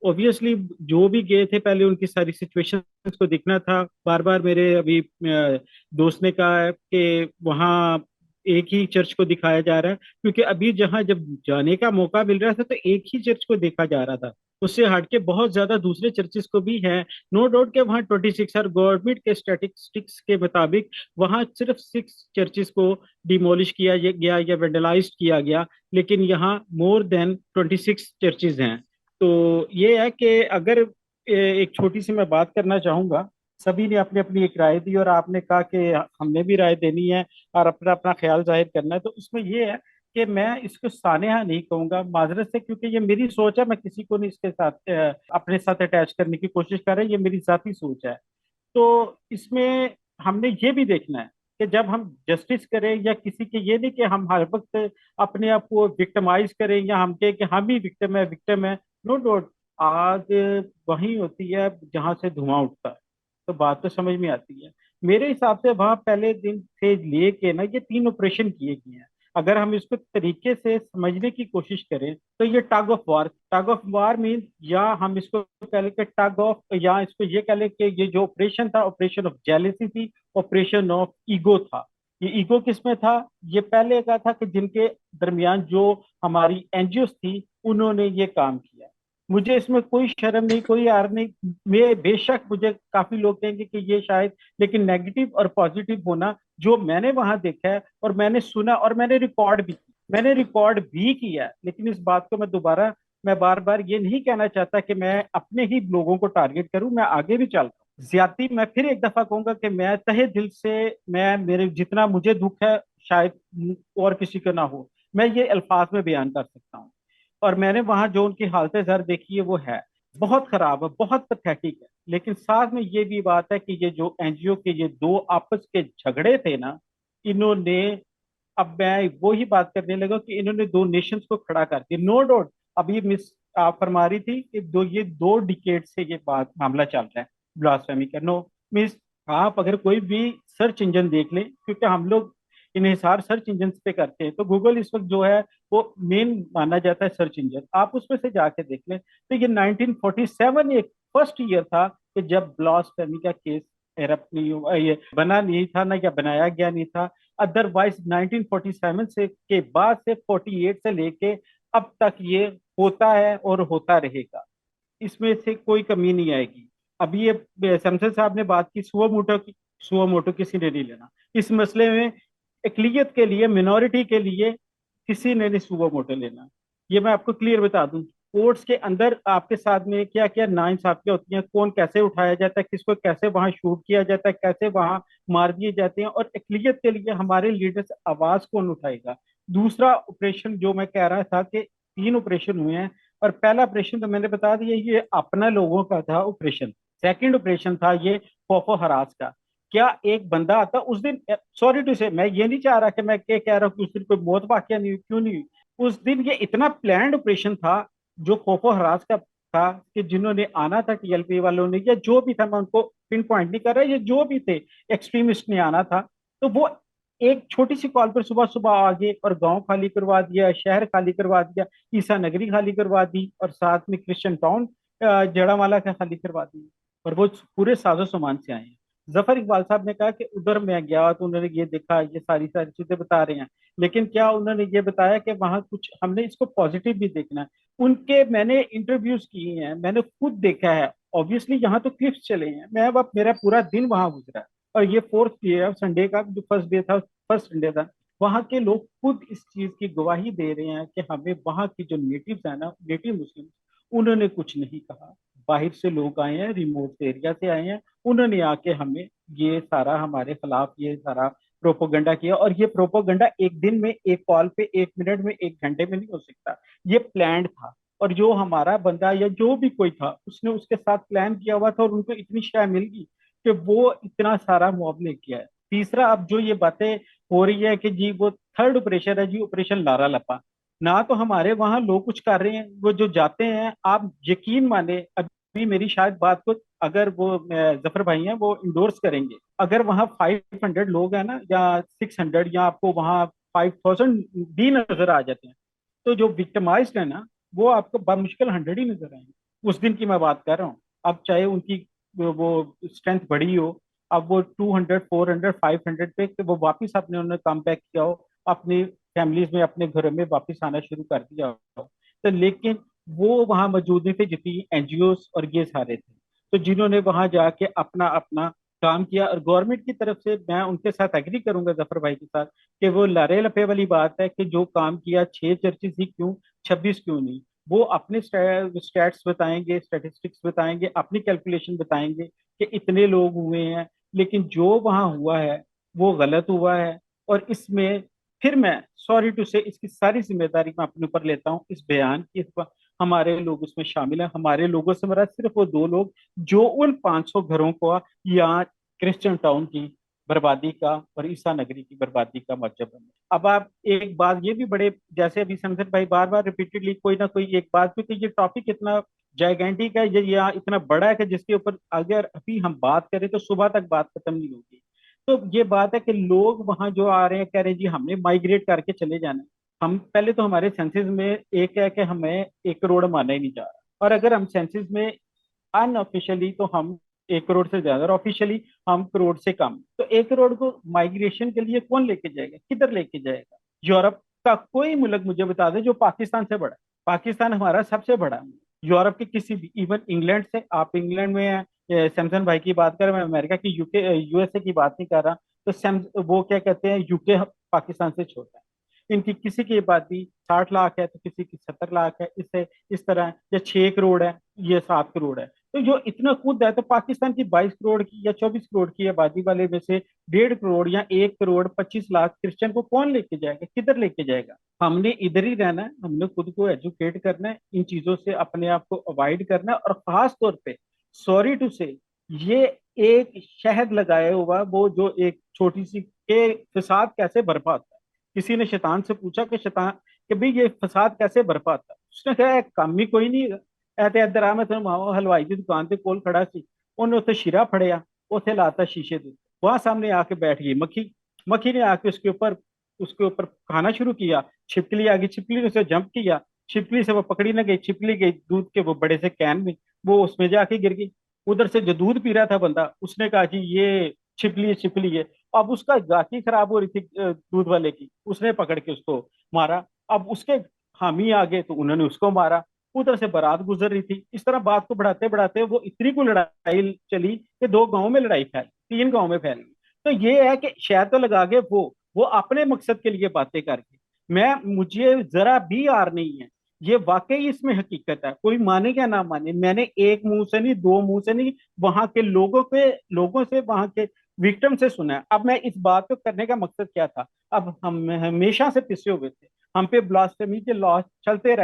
[SPEAKER 5] ऑब्वियसली जो भी गए थे पहले उनकी सारी सिचुएशंस को देखना था। बार बार मेरे अभी दोस्त ने कहा है कि वहाँ एक ही चर्च को दिखाया जा रहा है, क्योंकि अभी जहाँ जब जाने का मौका मिल रहा था तो एक ही चर्च को देखा जा रहा था। उससे हटके बहुत ज्यादा दूसरे चर्चेस को भी है। नो डाउट के वहाँ 26, और गवर्नमेंट के स्टैटिस्टिक्स के मुताबिक वहाँ सिर्फ 6 चर्चेस को डिमोलिश किया गया या वेंडलाइज किया गया, लेकिन यहाँ मोर देन 26 चर्चेस हैं। तो ये है कि अगर एक छोटी सी मैं बात करना चाहूंगा। सभी ने अपनी अपनी एक राय दी और आपने कहा कि हमने भी राय देनी है और अपना अपना ख्याल जाहिर करना है। तो उसमें ये है कि मैं इसको सानेहा नहीं कहूंगा, माजरत से, क्योंकि ये मेरी सोच है। मैं किसी को नहीं इसके साथ अपने साथ अटैच करने की कोशिश कर रहा है, ये मेरी जाती सोच है। तो इसमें हमने ये भी देखना है कि जब हम जस्टिस करें या किसी के, ये नहीं कि हम हर वक्त अपने आप को विक्टिमाइज करें या हम कहें कि हम ही विक्टिम है। नो डाउट आग वहीं होती है जहां से धुआं उठता है। तो बात तो समझ में आती है। मेरे हिसाब से वहां पहले दिन से लेके ना ये 3 ऑपरेशन किए गए हैं। अगर हम इसको तरीके से समझने की कोशिश करें तो ये टग ऑफ वार मीन, या हम इसको कह लें कि टग ऑफ, या इसको ये कह लें कि ये जो ऑपरेशन था, ऑपरेशन ऑफ जेलेसी थी, ऑपरेशन ऑफ ईगो था। ये ईगो किस में था? ये पहले का था कि जिनके दरमियान जो हमारी एनजीओ थी उन्होंने ये काम किया। मुझे इसमें कोई शर्म नहीं, कोई आर नहीं। मैं बेशक, मुझे काफी लोग कहेंगे कि ये शायद, लेकिन नेगेटिव और पॉजिटिव होना जो मैंने वहां देखा है और मैंने सुना और मैंने रिकॉर्ड भी किया है। लेकिन इस बात को मैं बार बार ये नहीं कहना चाहता कि मैं अपने ही लोगों को टारगेट करूं, मैं आगे भी चलता हूं। ज्यादती मैं फिर एक दफा कहूंगा कि मैं तहे दिल से, मैं मेरे जितना मुझे दुख है शायद और किसी को ना हो, मैं ये अल्फाज में बयान कर सकता हूँ। और मैंने वहां जो उनकी हालत जर देखी है वो है बहुत खराब है, बहुत पैथेटिक है। लेकिन साथ में ये भी बात है कि ये जो एनजीओ के ये दो आपस के झगड़े थे ना, इन्होंने, अब मैं वो ही बात करने लगा कि इन्होंने दो नेशंस को खड़ा कर दिया, नो डाउट। अभी मिस आप फरमा रही थी कि ये दो डिकेड से ये बात मामला चल रहा है ब्लास्फेमी का, नो मिस। आप अगर कोई भी सर्च इंजन देख लें, क्योंकि हम लोग इन्हिसार सर्च इंजन पे करते हैं, तो गूगल इस वक्त जो है वो मेन माना जाता है सर्च इंजन, आप उसमें से जाके देख लें। तो ये 1947 एक फर्स्ट ईयर था कि जब ब्लास्फेमी का केस एरप्ट नहीं हुआ, ये बना नहीं था ना, या बनाया गया नहीं था। अदरवाइज 1947 से के बाद से 48 से लेके अब तक ये होता है और होता रहेगा, इसमें से कोई कमी नहीं आएगी। अभी ये सैमसन साहब ने बात की सुओ मोटो की, सुओ मोटो किसी ने नहीं लेना इस मसले में। अकलियत के लिए, मिनॉरिटी के लिए किसी ने नहीं सुओ मोटो लेना। ये मैं आपको क्लियर बता दूं, कोर्ट्स के अंदर आपके साथ में क्या क्या नाइंसाफियां होती हैं, कौन कैसे उठाया जाता है, किसको कैसे वहां शूट किया जाता है, कैसे वहां मार दिए जाते हैं, और अकलियत के लिए हमारे लीडर्स आवाज कौन उठाएगा। दूसरा ऑपरेशन जो मैं कह रहा था कि 3 ऑपरेशन हुए हैं, और पहला ऑपरेशन तो मैंने बता दिया, ये अपना लोगों का था ऑपरेशन। सेकंड ऑपरेशन था ये खोफो हरास का। क्या एक बंदा आता उस दिन, सॉरी टू से, मैं ये नहीं चाह रहा कि मैं क्या कह रहा हूँ कि उस दिन कोई मौत वाकया नहीं हुई, क्यों नहीं हुई। उस दिन ये इतना प्लान्ड ऑपरेशन था जो खोफो हरास का था, कि जिन्होंने आना था टीएलपी वालों ने, या जो भी था, मैं उनको पिन पॉइंट नहीं कर रहा, ये जो भी थे एक्सट्रीमिस्ट ने आना था, तो वो एक छोटी सी कॉल पर सुबह सुबह आ गए और गांव खाली करवा दिया, शहर खाली करवा दिया, ईसा नगरी खाली करवा दी, और साथ में क्रिश्चियन टाउन जड़ावाला का खाली करवा दी। और वो पूरे साजो सामान से आए हैं। जफर इकबाल साहब ने कहा कि उधर मैं गया तो उन्होंने ये देखा, ये सारी सारी चीजें बता रहे हैं, लेकिन क्या उन्होंने ये बताया कि वहां कुछ हमने इसको पॉजिटिव भी देखना है। उनके मैंने इंटरव्यूज किए हैं, मैंने खुद देखा है। ऑब्वियसली यहाँ तो क्लिप्स चले हैं, मैं अब मेरा पूरा दिन वहां गुजरा है। और ये फोर्थ डे है, संडे का जो फर्स्ट डे था, फर्स्ट संडे था, वहां के लोग खुद इस चीज की गवाही दे रहे हैं कि हमें वहां की जो नेटिव्स है ना, नेटिव मुस्लिम, उन्होंने कुछ नहीं कहा। बाहर से लोग आए हैं, रिमोट एरिया से आए हैं, उन्होंने आके हमें ये सारा, हमारे खिलाफ ये सारा प्रोपोगंडा किया। और ये प्रोपोगंडा एक दिन में, एक कॉल पे, 1 मिनट में, 1 घंटे में नहीं हो सकता, ये प्लान्ड था। और जो हमारा बंदा या जो भी कोई था, उसने उसके साथ प्लान किया हुआ था, और उनको इतनी शाय मिल गई कि वो इतना सारा मुआवजा लेके आए। तीसरा, अब जो ये बातें हो रही है कि जी वो थर्ड ऑपरेशन है जी, ऑपरेशन लारा लपा, ना तो हमारे वहां लोग कुछ कर रहे हैं, वो जो जाते हैं, आप यकीन माने, अभी मेरी शायद बात को अगर वो जफर भाई हैं वो इंडोर्स करेंगे, अगर वहां 500 लोग हैं ना, या 600, या आपको वहां 5000 भी नजर आ जाते हैं, तो जो विक्टिमाइज्ड है ना, वो आपको बामुश्किल 100 ही नजर आएंगे। उस दिन की मैं बात कर रहा हूँ। अब चाहे उनकी वो स्ट्रेंथ बड़ी हो, अब वो 200, 400, 500 पे, तो वो वापस अपने उन्होंने कम बैक किया हो, अपनी फैमिलीज में, अपने घरों में वापस आना शुरू कर दिया हो। तो लेकिन वो वहां मौजूद नहीं थे, जितनी एनजीओ और ये सारे थे, तो जिन्होंने वहां जाके अपना अपना काम किया। और गवर्नमेंट की तरफ से मैं उनके साथ एग्री करूंगा जफर भाई के साथ, कि वो लारे लफे वाली बात है कि जो काम किया 6 चर्चेस ही क्यों, 26 क्यों नहीं। वो अपने स्टैट्स बताएंगे, स्टैटिस्टिक्स बताएंगे, अपनी कैलकुलेशन बताएंगे कि इतने लोग हुए हैं, लेकिन जो वहां हुआ है वो गलत हुआ है। और इसमें फिर मैं सॉरी टू से, इसकी सारी जिम्मेदारी मैं अपने ऊपर लेता हूँ इस बयान की। हमारे लोग उसमें शामिल हैं। हमारे लोगों से मेरा सिर्फ वो 2 लोग जो उन 500 घरों को, या क्रिश्चियन टाउन की बर्बादी का और ईसा नगरी की बर्बादी का मकसद बने। अब आप एक बात ये भी बड़े, जैसे अभी समझन भाई बार बार रिपीटेडली कोई ना कोई एक बात, क्योंकि ये टॉपिक इतना जाइगेंटिक है, ये यहाँ इतना बड़ा है कि जिसके ऊपर अगर अभी हम बात करें तो सुबह तक बात खत्म नहीं होगी। तो ये बात है कि लोग वहां जो आ रहे हैं, कह रहे हैं जी हमने माइग्रेट करके चले जाना है। हम पहले तो हमारे सेंसेस में एक है कि हमें 1 करोड़ माना ही नहीं जा रहा, और अगर हम सेंसेस में अनऑफिशियली तो हम 1 करोड़ से ज्यादा, और ऑफिशियली हम करोड़ से कम, तो 1 करोड़ को माइग्रेशन के लिए कौन लेके जाएगा, किधर लेके जाएगा। यूरोप का कोई मुल्क मुझे बता दे जो पाकिस्तान से बड़ा है। पाकिस्तान हमारा सबसे बड़ा है। यूरोप के किसी भी, इवन इंग्लैंड से, आप इंग्लैंड में हैं, सैमसन भाई की बात करें, मैं अमेरिका की, यूके, यूएसए की बात नहीं कर रहा, तो सैम वो क्या कहते हैं, यूके पाकिस्तान से छोटा है। इनकी किसी की आबादी 60 लाख है तो किसी की 70 लाख है, इससे इस तरह, या 6 करोड़ है, ये 7 करोड़ है। तो जो इतना कूद है, तो पाकिस्तान की 22 करोड़ की या 24 करोड़ की आबादी वाले में से 1.5 करोड़ या 1 करोड़ 25 लाख क्रिश्चियन को कौन लेके जाएगा, किधर लेके जाएगा? हमने इधर ही रहना है, हमने खुद को एजुकेट करना है, इन चीजों से अपने आप को अवॉइड करना है। और खास तौर पे सॉरी टू से, ये एक शहद लगाया हुआ वो जो एक छोटी सी के फसाद कैसे बर्पा होता है। किसी ने शैतान से पूछा कि शैतान कि भाई ये फसाद कैसे बर्पा होता है, उसने कहा काम ही कोई नहीं है। ऐते इधर आ, मैं तेन मावा हलवाई की दुकान ते कोल खड़ा सी, उन्हें उत्थे शीरा फड़िया, उत्थे लाता शीशे दे, वहां सामने आके बैठ गई मक्खी। मक्खी ने आके उसके ऊपर खाना शुरू किया। छिपकली आ गई, छिपकली ने उसे जंप किया, छिपकली से वो पकड़ी न गई, छिपकली गई दूध के वो बड़े से कैन में, वो उसमें जाके गिर गई। उधर से जो दूध पी रहा था बंदा, उसने कहा जी ये छिपकली है, छिपकली है। अब उसका गाकी खराब हो रही थी दूध वाले की, उसने पकड़ के उसको मारा। अब उसके हामी आ गए तो उन्होंने उसको मारा। उधर से बारात गुजर रही थी। इस तरह बात को बढ़ाते बढ़ाते वो इतनी को लड़ाई चली कि 2 गांवों में लड़ाई फैली, 3 गांव में फैल गई। तो ये है कि शायद तो लगा के वो अपने मकसद के लिए बातें करके, मैं मुझे जरा भी आर नहीं है। ये वाकई इसमें हकीकत है, कोई माने या ना माने। मैंने एक मुंह से नहीं, 2 मुंह से नहीं, वहां के लोगों से, वहां के विक्टिम से सुना है। अब मैं इस बात को करने का मकसद क्या था? अब हम हमेशा से पिसे हुए थे, हम पे ब्लास्फेमी के लॉ चलते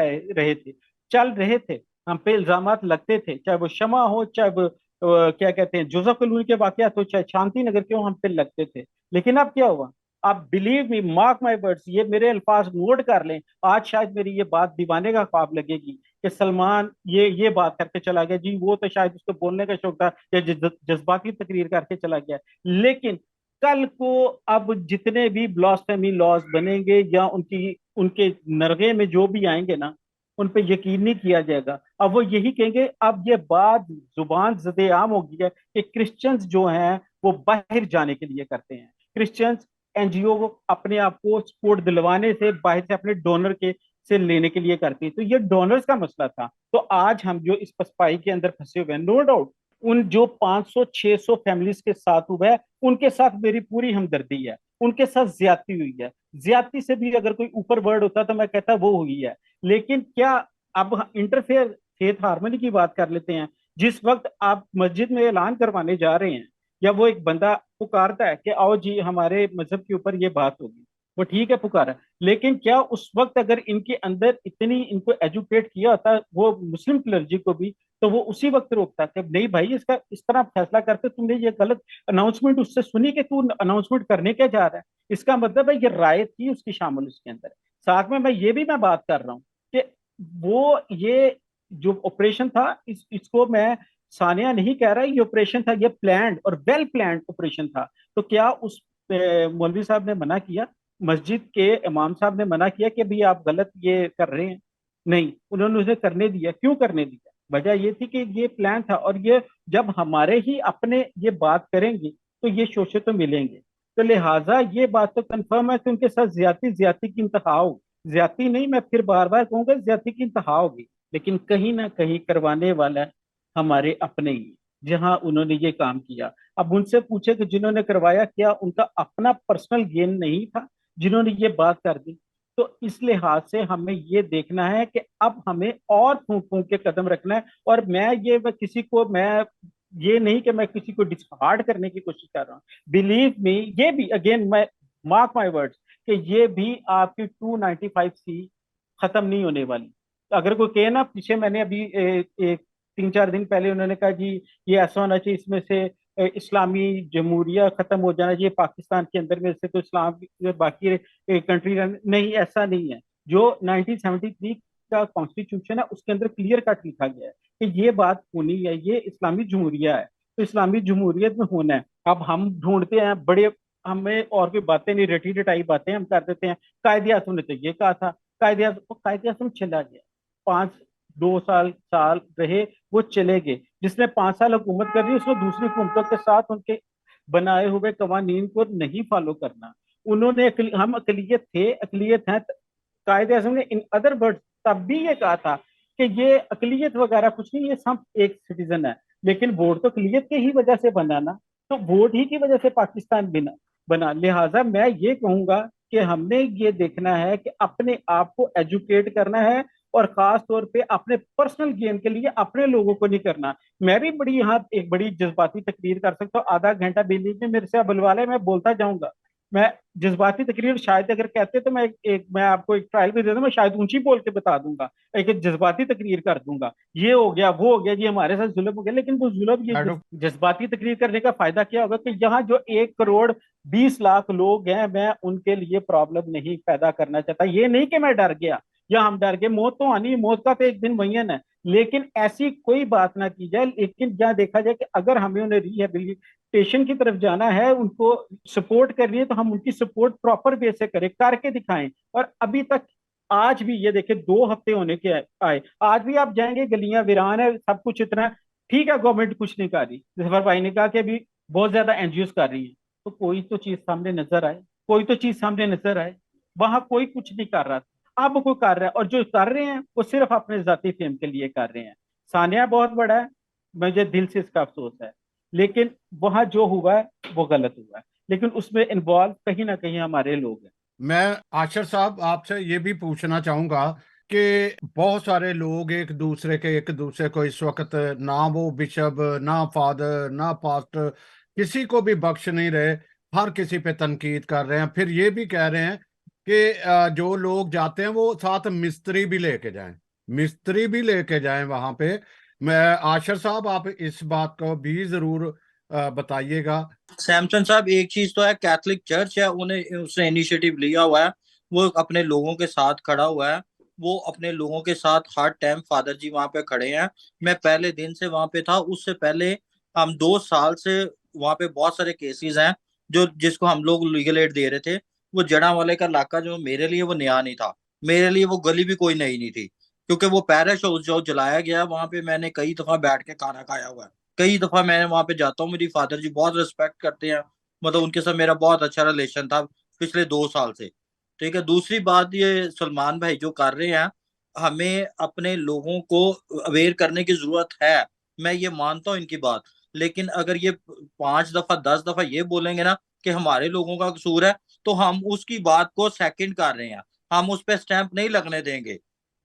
[SPEAKER 5] चल रहे थे, हम पे इल्जामात लगते थे, चाहे वो शमा हो, चाहे वो क्या कहते हैं जोसेफ कॉलोनी के वाकयात हो, चाहे शांति नगर के हो, हम पे लगते थे। लेकिन अब क्या हुआ? आप believe me, mark my words, ये मेरे अल्फाज नोट कर लें। आज शायद मेरी ये बात दीवाने का ख्वाब लगेगी कि सलमान ये बात करके चला गया जी, वो तो शायद उसको बोलने का शौक था या जज्बाती तकरीर करके चला गया। लेकिन कल को अब जितने भी ब्लास्फेमी लॉज बनेंगे या उनके नरगे में जो भी आएंगे ना, उन पे यकीन नहीं किया जाएगा। अब वो यही कहेंगे, अब ये बात जुबान जदे-आम हो गई है कि क्रिश्चियंस जो हैं वो बाहर जाने के लिए करते हैं। क्रिश्चियंस एनजीओ को अपने आप को सपोर्ट दिलवाने से, बाहर से अपने डोनर के से लेने के लिए करती है। तो ये डोनर्स का मसला था। तो आज हम जो इस पसपाई के अंदर फंसे हुए हैं, नो डाउट उन जो 500-600 फैमिलीज के साथ हुआ है, उनके साथ मेरी पूरी हमदर्दी है। उनके साथ ज्यादती हुई है। ज्यादती से भी अगर कोई ऊपर वर्ड होता तो मैं कहता वो हुई है। लेकिन क्या अब इंटरफेयर फेथ हार्मनी की बात कर लेते हैं। जिस वक्त आप मस्जिद में ऐलान करवाने जा रहे हैं, या वो एक बंदा पुकारता है कि आओ जी हमारे मजहब के ऊपर ये बात होगी, वो ठीक है पुकारा, लेकिन क्या उस वक्त अगर इनके अंदर इतनी इनको एजुकेट किया होता वो मुस्लिम क्लर्जी को भी, तो वो उसी वक्त रोकता कि नहीं भाई इसका इस तरह फैसला करते, तुमने ये गलत अनाउंसमेंट उससे सुनी कि तू अनाउंसमेंट करने क्या जा रहा है। इसका मतलब है ये राय थी उसकी शामिल उसके अंदर। साथ में मैं बात कर रहा हूँ कि वो ये जो ऑपरेशन था, इसको मैं सानिया नहीं कह रहा, ये ऑपरेशन था, ये प्लान्ड और वेल प्लान्ड ऑपरेशन था। तो क्या उस मौलवी साहब ने मना किया, मस्जिद के इमाम साहब ने मना किया कि भाई आप गलत ये कर रहे हैं? नहीं, उन्होंने उसे करने दिया। क्यों करने दिया? वजह ये थी कि ये प्लान था, और ये जब हमारे ही अपने ये बात करेंगे तो ये शोषे तो मिलेंगे। तो लिहाजा ये बात तो कंफर्म है कि उनके साथ ज्यादती की इंतहा होगी। ज्यादती नहीं, मैं फिर बार बार कहूंगा, ज्यादती की इंतहा होगी। लेकिन कहीं ना कहीं करवाने वाला हमारे अपने ही, जहां उन्होंने ये काम किया। अब उनसे पूछे कि जिन्होंने करवाया क्या उनका अपना पर्सनल गेन नहीं था जिन्होंने ये बात कर दी? तो इस लिहाज से हमें ये देखना है कि अब हमें और फूंक फूंक के कदम रखना है। और मैं ये नहीं कि मैं किसी को डिसहार्ड करने की कोशिश कर रहा हूँ। बिलीव मी, ये भी अगेन मैं मार्क माई वर्ड्स कि ये भी आपकी 295C खत्म नहीं होने वाली। तो अगर कोई कहे ना, पीछे मैंने अभी एक 3-4 दिन पहले उन्होंने कहा जी ये ऐसा होना चाहिए, इसमें से इस्लामी जमहूरिया खत्म हो जाना चाहिए पाकिस्तान के अंदर में से, तो इस्लाम बाकी कंट्री नहीं, ऐसा नहीं है। जो 1973 का कॉन्स्टिट्यूशन है उसके अंदर क्लियर कट लिखा गया है कि ये बात होनी है, ये इस्लामी जमहूरिया है, तो इस्लामी जमहूरियत में होना है। अब हम ढूंढते हैं बड़े, हमें और कोई बातें नहीं, रटी रटाई बातें हम कर देते हैं। कायदे आज़म ने तो ये कहा था, कायदे आज़म चला गया, 2 साल रहे, वो चले गए। जिसने 5 साल हुकूमत कर दी उसने दूसरी हुकूमतों के साथ उनके बनाए हुए कवानीन को नहीं फॉलो करना। हम अकलियत थे, अकलियत हैं। कायदे आज़म ने इन अदर वर्ड्स तब भी ये कहा था कि ये अकलियत वगैरह कुछ नहीं, ये सब एक सिटीजन है। लेकिन वोट तो अकलियत के ही वजह से बना ना, तो वोट ही की वजह से पाकिस्तान बना। लिहाजा मैं ये कहूंगा कि हमने ये देखना है कि अपने आप को एजुकेट करना है, और खास तौर पे अपने पर्सनल गेन के लिए अपने लोगों को नहीं करना। मैं भी बड़ी यहाँ एक बड़ी जज्बाती तकरीर कर सकता हूँ, आधा घंटा बिजली में मेरे से अब बुलवा ले, मैं बोलता जाऊंगा। मैं जज्बाती तकरीर शायद अगर कहते तो मैं आपको एक ट्रायल भी दे दूं, मैं शायद ऊंची बोल के बता दूंगा, एक जज्बाती तकरीर कर दूंगा, ये हो गया वो हो गया जी हमारे साथ जुल्म हो गया। लेकिन वो जुल्म ये
[SPEAKER 1] मैडम
[SPEAKER 5] जज्बाती तकरीर करने का फायदा क्या होगा कि यहाँ जो 1 करोड़ 20 लाख लोग हैं, मैं उनके लिए प्रॉब्लम नहीं पैदा करना चाहता। ये नहीं कि मैं डर गया या हम डर गए, मौत तो आनी, मौत का तो एक दिन मुय्यन है, लेकिन ऐसी कोई बात ना की जाए। लेकिन जहाँ देखा जाए कि अगर हमें उन्हें रिहेबिलिटेशन की तरफ जाना है, उनको सपोर्ट करनी है, तो हम उनकी सपोर्ट प्रॉपर वे से करें, करके दिखाएं। और अभी तक आज भी ये देखे 2 हफ्ते होने के आए, आज भी आप जाएंगे गलियां वीरान है, सब कुछ इतना ठीक है, गवर्नमेंट कुछ नहीं कर रही, जफर भाई ने कहा कि अभी बहुत ज्यादा एनजीओ कर रही है, तो कोई तो चीज सामने नजर आए, कोई तो चीज सामने नजर आए। वहां कोई कुछ नहीं कर रहा था, अब कोई कर रहा है, और जो कर रहे हैं वो सिर्फ अपने जाती फेम के लिए कर रहे हैं। सानिया बहुत बड़ा है, मुझे दिल से इसका अफसोस है, लेकिन वहां जो हुआ है वो गलत हुआ है, लेकिन उसमें इन्वॉल्व कहीं ना कहीं हमारे लोग हैं।
[SPEAKER 1] मैं आशर साहब आपसे ये भी पूछना चाहूंगा कि बहुत सारे लोग एक दूसरे को इस वक्त, ना वो बिशप, ना फादर, ना पास्टर, किसी को भी बख्श नहीं रहे, हर किसी पे तनकीद कर रहे हैं। फिर ये भी कह रहे हैं कि जो लोग जाते हैं वो साथ मिस्त्री भी लेके जाएं, मिस्त्री भी लेके जाएं वहां पे। मैं आशर साहब आप इस बात को भी जरूर बताइएगा।
[SPEAKER 4] सैमसन साहब, एक चीज तो है, कैथोलिक चर्च है, उन्हें उसने इनिशिएटिव लिया हुआ है, वो अपने लोगों के साथ खड़ा हुआ है, वो अपने लोगों के साथ हर टाइम फादर जी वहां पे खड़े हैं। मैं पहले दिन से वहां पे था, उससे पहले हम 2 साल से वहां पे बहुत सारे केसेस हैं जो जिसको हम लोग लीगल एड दे रहे थे। वो जड़ा वाले का इलाका जो मेरे लिए वो नया नहीं था, मेरे लिए वो गली भी कोई नई नहीं थी, क्योंकि वो पैरिश हाउस जो जलाया गया वहां पे मैंने कई दफा बैठ के खाना खाया हुआ है। कई दफा मैं वहां पे जाता हूँ, मेरी फादर जी बहुत रिस्पेक्ट करते हैं, मतलब उनके साथ मेरा बहुत अच्छा रिलेशन था पिछले 2 साल से। ठीक है, दूसरी बात ये सलमान भाई जो कर रहे हैं, हमें अपने लोगों को अवेयर करने की जरूरत है, मैं ये मानता हूँ इनकी बात। लेकिन अगर ये 5 दफा 10 दफा ये बोलेंगे ना कि हमारे लोगों का कसूर है, तो हम उसकी बात को सेकंड कर रहे हैं, हम उस पर स्टैंप नहीं लगने देंगे।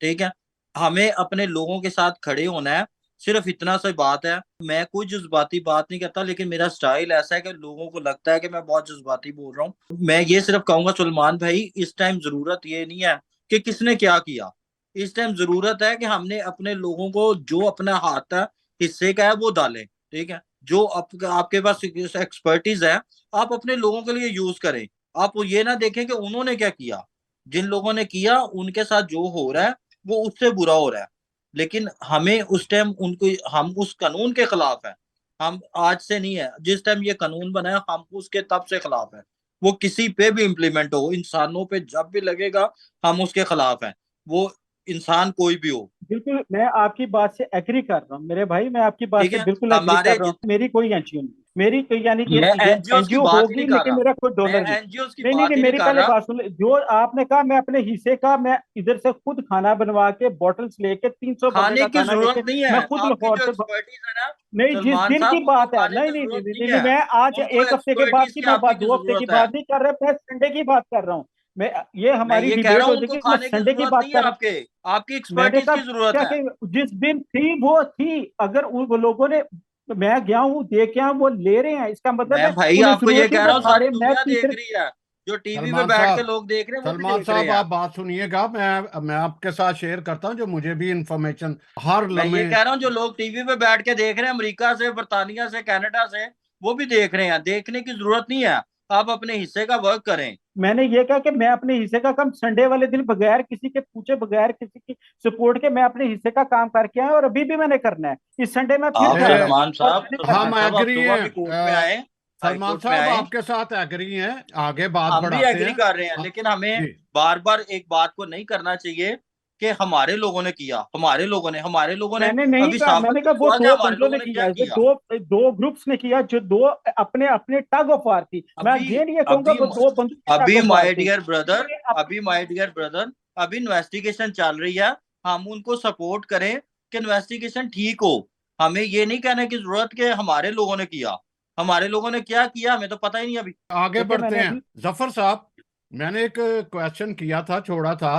[SPEAKER 4] ठीक है, हमें अपने लोगों के साथ खड़े होना है, सिर्फ इतना सा बात है। मैं कोई जज्बाती बात नहीं करता, लेकिन मेरा स्टाइल ऐसा है कि लोगों को लगता है कि मैं बहुत जज्बाती बोल रहा हूँ। मैं ये सिर्फ कहूंगा सलमान भाई, इस टाइम जरूरत ये नहीं है कि किसने क्या किया, इस टाइम जरूरत है कि हमने अपने लोगों को जो अपना हाथ है हिस्से का है वो डालें। ठीक है, जो आपके पास एक्सपर्टीज है, आप अपने लोगों के लिए यूज करें। आप ये ना देखें कि उन्होंने क्या किया, जिन लोगों ने किया उनके साथ जो हो रहा है वो उससे बुरा हो रहा है। लेकिन हमें उस टाइम उनको, हम उस कानून के खिलाफ है, हम आज से नहीं है, जिस टाइम ये कानून बना है हम उसके तब से खिलाफ है। वो किसी पे भी इम्प्लीमेंट हो, इंसानों पे जब भी लगेगा हम उसके खिलाफ हैं, वो इंसान कोई भी हो।
[SPEAKER 5] बिल्कुल, मैं आपकी बात से एग्री कर रहा हूँ मेरे भाई, मैं आपकी बात
[SPEAKER 4] ठीक
[SPEAKER 5] से
[SPEAKER 4] है,
[SPEAKER 5] बिल्कुल एग्री कर
[SPEAKER 4] हमारे
[SPEAKER 5] रहा हूँ। मेरी कोई एनजीओ नहीं, मेरी कोई यानी कि
[SPEAKER 4] मैं एनजीओ की
[SPEAKER 5] एनजीओ
[SPEAKER 4] बात ही
[SPEAKER 5] होगी
[SPEAKER 4] नहीं कर
[SPEAKER 5] लेकिन
[SPEAKER 4] रहा,
[SPEAKER 5] मेरा कोई
[SPEAKER 4] मैं
[SPEAKER 5] डॉलर नहीं।
[SPEAKER 4] एनजीओ की
[SPEAKER 5] नहीं नहीं
[SPEAKER 4] बात
[SPEAKER 5] नहीं,
[SPEAKER 4] ही नहीं
[SPEAKER 5] मेरी
[SPEAKER 4] कर
[SPEAKER 5] पहले
[SPEAKER 4] रहा।
[SPEAKER 5] बात सुन ले। जो आपने कहा, मैं अपने हिस्से का, मैं इधर से खुद खाना बनवा के बॉटल्स लेके 300 बंदे
[SPEAKER 4] खाने
[SPEAKER 5] का
[SPEAKER 4] की
[SPEAKER 5] खाना लेके
[SPEAKER 4] जरूरत नहीं है,
[SPEAKER 5] मैं खुद
[SPEAKER 4] आपकी
[SPEAKER 5] लाहौर
[SPEAKER 4] जो
[SPEAKER 5] से
[SPEAKER 4] एक्सपर्टीज है ना
[SPEAKER 5] नहीं, जिस
[SPEAKER 4] सलमान
[SPEAKER 5] दिन की
[SPEAKER 4] साहब, उनको
[SPEAKER 5] बात है,
[SPEAKER 4] खाने
[SPEAKER 5] नहीं
[SPEAKER 4] की
[SPEAKER 5] नहीं नहीं
[SPEAKER 4] जरूरत
[SPEAKER 5] नहीं
[SPEAKER 4] नहीं
[SPEAKER 5] नहीं नहीं,
[SPEAKER 4] है,
[SPEAKER 5] मैं आज
[SPEAKER 4] उनको
[SPEAKER 5] 1 हफ्ते के बाद
[SPEAKER 4] एक्सपर्टीज
[SPEAKER 5] की
[SPEAKER 4] की
[SPEAKER 5] मैं
[SPEAKER 4] आपकी
[SPEAKER 5] बात
[SPEAKER 4] की
[SPEAKER 5] 2 हफ्ते की
[SPEAKER 4] जरूरत है।
[SPEAKER 5] बात नहीं कर रहा, मैं संडे की बात कर रहा हूँ। मैं ये
[SPEAKER 4] मैं
[SPEAKER 5] हमारी
[SPEAKER 4] ये कह रहा
[SPEAKER 5] डिबेट
[SPEAKER 4] हूँ
[SPEAKER 5] हो
[SPEAKER 4] उनको
[SPEAKER 5] जाएगी, मैं
[SPEAKER 4] खाने की
[SPEAKER 5] संडे की
[SPEAKER 4] जरूरत
[SPEAKER 5] बात
[SPEAKER 4] नहीं है
[SPEAKER 5] कर रहा हूँ।
[SPEAKER 4] आपके, आपकी
[SPEAKER 5] मैंने
[SPEAKER 4] एक्सपर्टीज
[SPEAKER 5] कहा
[SPEAKER 4] की जरूरत
[SPEAKER 5] क्या
[SPEAKER 4] है।
[SPEAKER 5] कि जिस दिन थी वो थी, अगर वो लोगों ने, मैं गया हूँ देख के आऊँ, वो ले रहे हैं, इसका मतलब
[SPEAKER 4] मैं
[SPEAKER 5] है
[SPEAKER 4] भाई
[SPEAKER 5] उन्हें
[SPEAKER 4] आपको ये
[SPEAKER 5] जरूरत थी
[SPEAKER 4] कह
[SPEAKER 5] वो
[SPEAKER 4] रहा हूँ,
[SPEAKER 5] खा
[SPEAKER 4] सारी
[SPEAKER 5] रहे हैं। मैं
[SPEAKER 4] दुनिया देख
[SPEAKER 5] तीसरे,
[SPEAKER 4] रही है, जो टीवी पे
[SPEAKER 1] सलमान
[SPEAKER 4] बैठ के
[SPEAKER 1] साहब,
[SPEAKER 4] लोग देख रहे हैं वो भी
[SPEAKER 1] सलमान
[SPEAKER 4] देख रहे
[SPEAKER 1] साहब
[SPEAKER 4] हैं।
[SPEAKER 1] आप बात सुनिएगा। मैं आपके साथ शेयर करता हूँ जो मुझे भी इंफॉर्मेशन हर
[SPEAKER 4] मैं ये
[SPEAKER 1] लम्हे।
[SPEAKER 4] कह रहा हूँ जो लोग टीवी पे बैठ के देख रहे हैं अमेरिका से, बर्तानिया से, कनाडा से, वो भी देख रहे हैं, देखने की जरूरत नहीं है, आप अपने हिस्से का वर्क करें।
[SPEAKER 5] मैंने ये कहा कि मैं अपने हिस्से का काम संडे वाले दिन बगैर किसी के पूछे, बगैर किसी की सपोर्ट के मैं अपने हिस्से का काम करके आया, और अभी भी मैंने करना है, इस संडे मैं फिर
[SPEAKER 4] आप
[SPEAKER 5] जा रहा हूँ
[SPEAKER 4] सलमान
[SPEAKER 5] और
[SPEAKER 4] साहब,
[SPEAKER 5] मैंने करना
[SPEAKER 4] सलमान
[SPEAKER 1] हम
[SPEAKER 5] है।
[SPEAKER 4] साहब आप
[SPEAKER 1] एग्री
[SPEAKER 4] सुबह भी कोर्ट में
[SPEAKER 1] हैं,
[SPEAKER 4] आए, हाई
[SPEAKER 1] सलमान
[SPEAKER 4] कोर्ट में
[SPEAKER 1] साहब
[SPEAKER 4] आए,
[SPEAKER 1] आपके साथ एग्री हैं, आगे बात
[SPEAKER 4] हम भी
[SPEAKER 1] बढ़ाते
[SPEAKER 4] एग्री
[SPEAKER 1] हैं।
[SPEAKER 4] कर रहे हैं,
[SPEAKER 1] हाँ,
[SPEAKER 4] लेकिन हमें
[SPEAKER 1] जी।
[SPEAKER 4] बार बार एक बात को नहीं करना चाहिए कि हमारे लोगों ने किया, हमारे लोगों ने
[SPEAKER 5] मैंने नहीं
[SPEAKER 4] अभी
[SPEAKER 5] कहा,
[SPEAKER 4] साबित
[SPEAKER 5] मैंने
[SPEAKER 4] तो
[SPEAKER 5] कहा वो
[SPEAKER 4] हुआ कि
[SPEAKER 5] दो
[SPEAKER 4] हमारे
[SPEAKER 5] बंदों
[SPEAKER 4] लोगों
[SPEAKER 5] ने
[SPEAKER 4] ने क्या
[SPEAKER 5] किया, जो
[SPEAKER 4] किया।
[SPEAKER 5] दो दो ग्रुप्स ने किया, जो दो अपने अपने टग ऑफ वार थी। मैं
[SPEAKER 4] अभी
[SPEAKER 5] अगेन ये कहूंगा
[SPEAKER 4] अभी
[SPEAKER 5] वो दो बंदों की टग
[SPEAKER 4] अभी
[SPEAKER 5] ऑफ वार
[SPEAKER 4] माय
[SPEAKER 5] थी,
[SPEAKER 4] डियर ब्रदर,
[SPEAKER 5] उन्होंने
[SPEAKER 4] अभी माय डियर ब्रदर, अभी इन्वेस्टिगेशन चल रही है, हम उनको सपोर्ट करें कि इन्वेस्टिगेशन ठीक हो। हमें ये नहीं कहने की जरूरत कि हमारे लोगों ने किया, हमारे लोगों ने क्या किया हमें तो पता ही नहीं अभी।
[SPEAKER 1] आगे
[SPEAKER 5] देखिए
[SPEAKER 1] बढ़ते
[SPEAKER 5] मैंने
[SPEAKER 1] हैं।
[SPEAKER 5] अभी
[SPEAKER 1] जफर साहब, मैंने एक क्वेश्चन किया था, छोड़ा था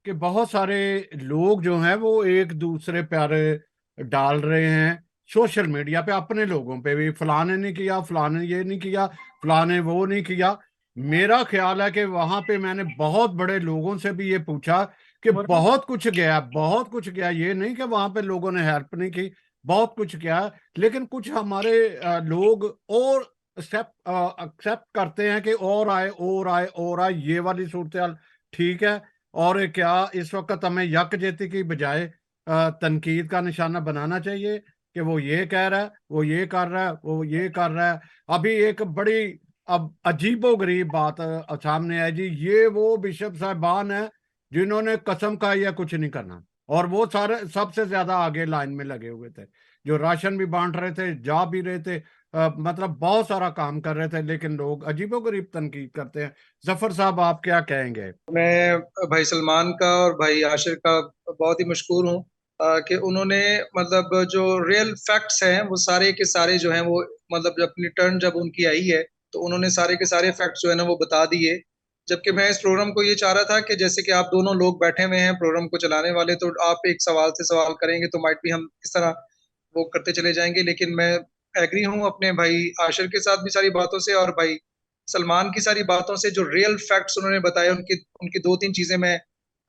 [SPEAKER 1] कि बहुत सारे लोग जो हैं वो एक दूसरे पर डाल रहे हैं सोशल मीडिया पे, अपने लोगों पे भी, फलाने ने किया, फलाने ये नहीं किया, फलाने वो नहीं किया। मेरा ख्याल है कि वहां पे मैंने बहुत बड़े लोगों से भी ये पूछा कि
[SPEAKER 5] और
[SPEAKER 1] बहुत कुछ गया, बहुत कुछ गया, ये नहीं कि वहां पे लोगों ने हेल्प नहीं की, बहुत कुछ किया। लेकिन कुछ हमारे लोग और एक्सेप्ट करते हैं कि और आए और आए और आए, ये वाली सूरत ठीक है। और क्या इस वक्त हमें यकजहती की बजाय तनकीद का निशाना बनाना चाहिए कि वो ये कह रहा है, वो ये कर रहा है, वो ये कर रहा है। अभी एक बड़ी अब अजीबोगरीब बात सामने आई जी, ये वो बिशप साहबान है जिन्होंने कसम खाई है कुछ नहीं करना, और वो सारे सबसे ज्यादा आगे लाइन में लगे हुए थे, जो राशन भी बांट रहे थे, जा भी रहे थे, मतलब बहुत सारा काम कर रहे थे, लेकिन लोग अजीबोगरीब तनकीद करते हैं। जफर साहब, आप क्या कहेंगे?
[SPEAKER 3] मैं भाई सलमान का और भाई आशिर का बहुत ही मशहूर हूँ कि उन्होंने मतलब जो रियल फैक्ट्स हैं वो सारे के सारे जो हैं वो मतलब जब अपनी टर्न जब उनकी आई है तो उन्होंने सारे के सारे फैक्ट्स जो है ना वो बता दिए। जबकि मैं इस प्रोग्राम को ये चाह रहा था कि जैसे कि आप दोनों लोग बैठे हुए हैं प्रोग्राम को चलाने वाले, तो आप एक सवाल से सवाल करेंगे तो माइट भी हम इस तरह वो करते चले जाएंगे। लेकिन मैं एग्री हूँ अपने भाई आशिर के साथ भी सारी बातों से, और भाई सलमान की सारी बातों से। जो रियल फैक्ट्स उन्होंने बताए, उनकी उनकी दो तीन चीजें मैं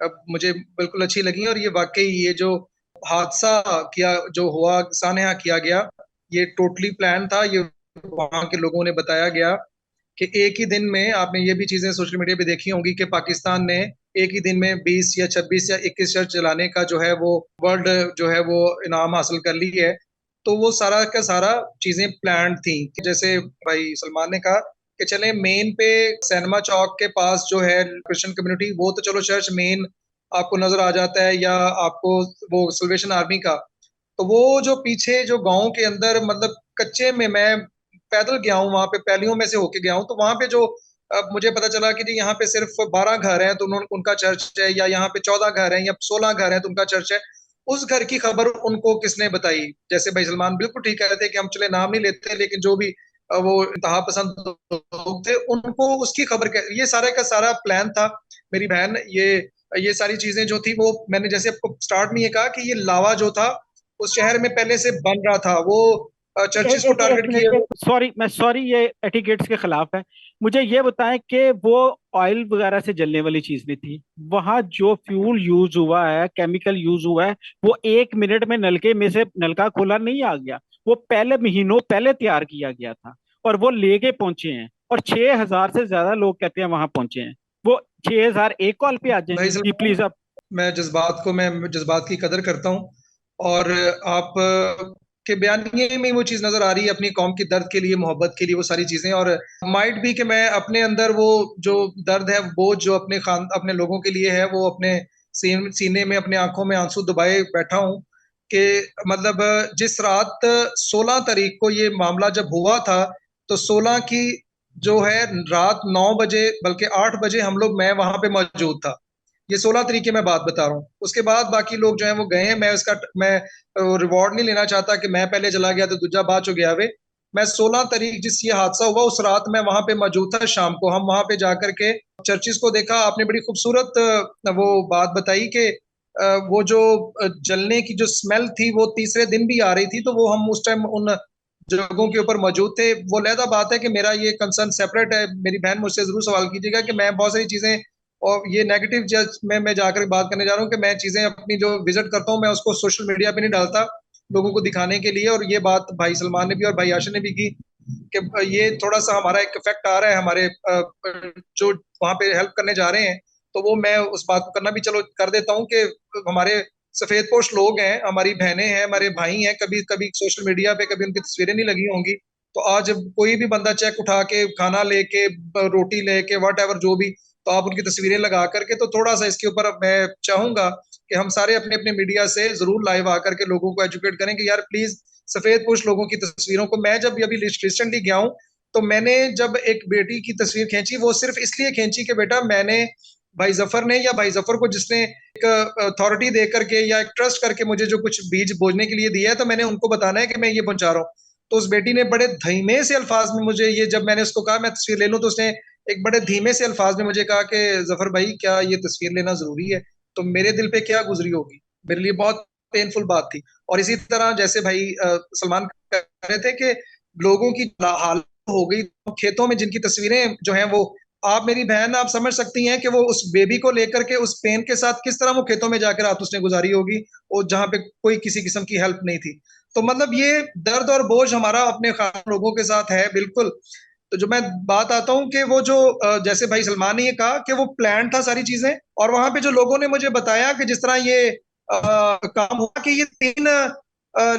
[SPEAKER 3] अब मुझे बिल्कुल अच्छी लगी। और ये वाकई ये जो हादसा किया जो हुआ सानेहा किया गया, ये टोटली प्लान था। ये वहां के लोगों ने बताया गया कि एक ही दिन में, आपने ये भी चीजें सोशल मीडिया पे देखी होंगी कि पाकिस्तान ने एक ही दिन में 20 या 26 या 21 चर्च चलाने का जो है वो वर्ल्ड जो है वो इनाम हासिल कर ली है। तो वो सारा का सारा चीजें प्लान थी। जैसे भाई सलमान ने कहा कि चले मेन पे सिनेमा चौक के पास जो है क्रिश्चियन कम्युनिटी, वो तो चलो चर्च मेन आपको नजर आ जाता है, या आपको वो सल्वेशन आर्मी का। तो वो जो पीछे जो गांव के अंदर मतलब कच्चे में, मैं पैदल गया हूँ वहां पे, पैलियों में से होके गया हूँ, तो वहां पे जो अब मुझे पता चला कि जी यहाँ पे सिर्फ 12 घर हैं तो उनका चर्च है, या यहाँ पे 14 घर हैं या 16 घर हैं तो उनका चर्च है। उस घर की खबर उनको किसने बताई? जैसे भाई सलमान बिल्कुल ठीक कह रहे थे कि हम चले नाम नहीं लेते, लेकिन जो भी वो इंतहा पसंद लोग थे उनको उसकी खबर ये सारे का सारा प्लान था। मेरी बहन, ये सारी चीजें जो थी वो मैंने जैसे आपको स्टार्ट में ये कहा कि ये लावा जो था उस शहर में पहले से बन रहा था, वो चर्चिस को
[SPEAKER 5] एक
[SPEAKER 3] टारगेट
[SPEAKER 5] मिनट,
[SPEAKER 3] किए।
[SPEAKER 5] सॉरी, ये एटिकेट्स के खिलाफ है। मुझे ये बताएं कि वो ऑयल वगैरह से जलने वाली चीज नहीं थी। वहां जो फ्यूल यूज हुआ है, केमिकल यूज हुआ है, वो 1 मिनट में नलके में से नलका खोला नहीं आ गया। वो पहले महीनों पहले तैयार किया गया था और वो लेके पहुंचे हैं। और 6,000 से ज्यादा लोग कहते हैं वहां पहुंचे हैं। वो 6,000 एक कॉल पे आ जाए
[SPEAKER 3] भाई
[SPEAKER 5] जी
[SPEAKER 3] सलमान,
[SPEAKER 5] प्लीज आप।
[SPEAKER 3] मैं जज्बात की कदर करता हूँ, और आप के बयानिए में वो चीज नजर आ रही है, अपनी कौम की दर्द के लिए, मोहब्बत के लिए, वो सारी चीजें। और माइट भी कि मैं अपने अंदर वो जो दर्द है वो जो अपने लोगों के लिए है, वो अपने सीने में, अपने आंखों में आंसू दबाए बैठा हूँ कि मतलब जिस रात 16 तारीख को ये मामला जब हुआ था, तो 16 की जो है रात 9 बजे, बल्कि 8 बजे हम लोग, मैं वहां पे मौजूद था। ये 16 तारीख की मैं बात बता रहा हूँ। उसके बाद बाकी लोग जो है वो गए हैं। मैं रिवॉर्ड नहीं लेना चाहता कि मैं पहले चला गया तो दूजा बाद चो गया वे। मैं 16 तारीख जिस ये हादसा हुआ उस रात मैं वहां पे मौजूद था। शाम को हम वहां पे जाकर के चर्चिस को देखा। आपने बड़ी खूबसूरत वो बात बताई कि वो जो जलने की जो स्मेल थी वो तीसरे दिन भी आ रही थी। तो वो हम उस टाइम उन जगहों के ऊपर मौजूद थे। वो लहदा बात है कि मेरा ये कंसर्न सेपरेट है। मेरी बहन मुझसे जरूर सवाल कीजिएगा कि मैं बहुत सारी चीजें, और ये नेगेटिव जज में मैं जाकर बात करने जा रहा हूँ कि मैं चीजें अपनी जो विजिट करता हूँ मैं उसको सोशल मीडिया पे नहीं डालता लोगों को दिखाने के लिए। और ये बात भाई सलमान ने भी और भाई आशा ने भी की कि ये थोड़ा सा हमारा एक इफेक्ट आ रहा है हमारे जो वहां पे हेल्प करने जा रहे हैं। तो वो मैं उस बात को करना भी चलो कर देता हूँ कि हमारे सफेद पोश लोग हैं, हमारी बहनें हैं, हमारे भाई हैं, कभी कभी सोशल मीडिया पे कभी उनकी तस्वीरें नहीं लगी होंगी। तो आज कोई भी बंदा चेक उठा के, खाना लेके, रोटी लेके, वट एवर जो भी, तो आप उनकी तस्वीरें लगा करके, तो थोड़ा सा इसके ऊपर मैं चाहूंगा कि हम सारे अपने अपने मीडिया से जरूर लाइव आकर के लोगों को एजुकेट करें कि यार प्लीज सफेद पोश लोगों की तस्वीरों को। मैं जब अभी रिसेंटली गया हूँ तो मैंने जब एक बेटी की तस्वीर खींची, वो सिर्फ इसलिए खींची कि बेटा मैंने भाई जफर ने, या भाई जफर को जिसने एक अथॉरिटी दे करके या एक ट्रस्ट करके मुझे जो कुछ बीज बोझने के लिए दिया है, तो मैंने उनको बताना है कि मैं ये पहुंचा रहा हूँ। तो उस बेटी ने बड़े धीमे से अल्फाज में मुझे ये, जब मैंने उसको कहा मैं तस्वीर ले लूं, तो उसने एक बड़े धीमे से अल्फाज में मुझे कहा कि जफर भाई क्या ये तस्वीर लेना जरूरी है? तो मेरे दिल पे क्या गुजरी होगी, मेरे लिए बहुत पेनफुल बात थी। और इसी तरह जैसे भाई सलमान कह रहे थे कि लोगों की हालत हो गई खेतों में, जिनकी तस्वीरें जो हैं वो, आप मेरी बहन आप समझ सकती हैं कि वो उस बेबी को लेकर के उस पेन के साथ किस तरह वो खेतों में जाकर रात उसने गुजारी होगी, और जहां पे कोई किसी किस्म की हेल्प नहीं थी। तो मतलब ये दर्द और बोझ हमारा अपने खास लोगों के साथ है बिल्कुल। तो जो मैं बात आता हूँ कि वो जो जैसे भाई सलमान ने ये कहा कि वो प्लान था सारी चीजें, और वहां पे जो लोगों ने मुझे बताया कि जिस तरह ये काम हुआ कि ये तीन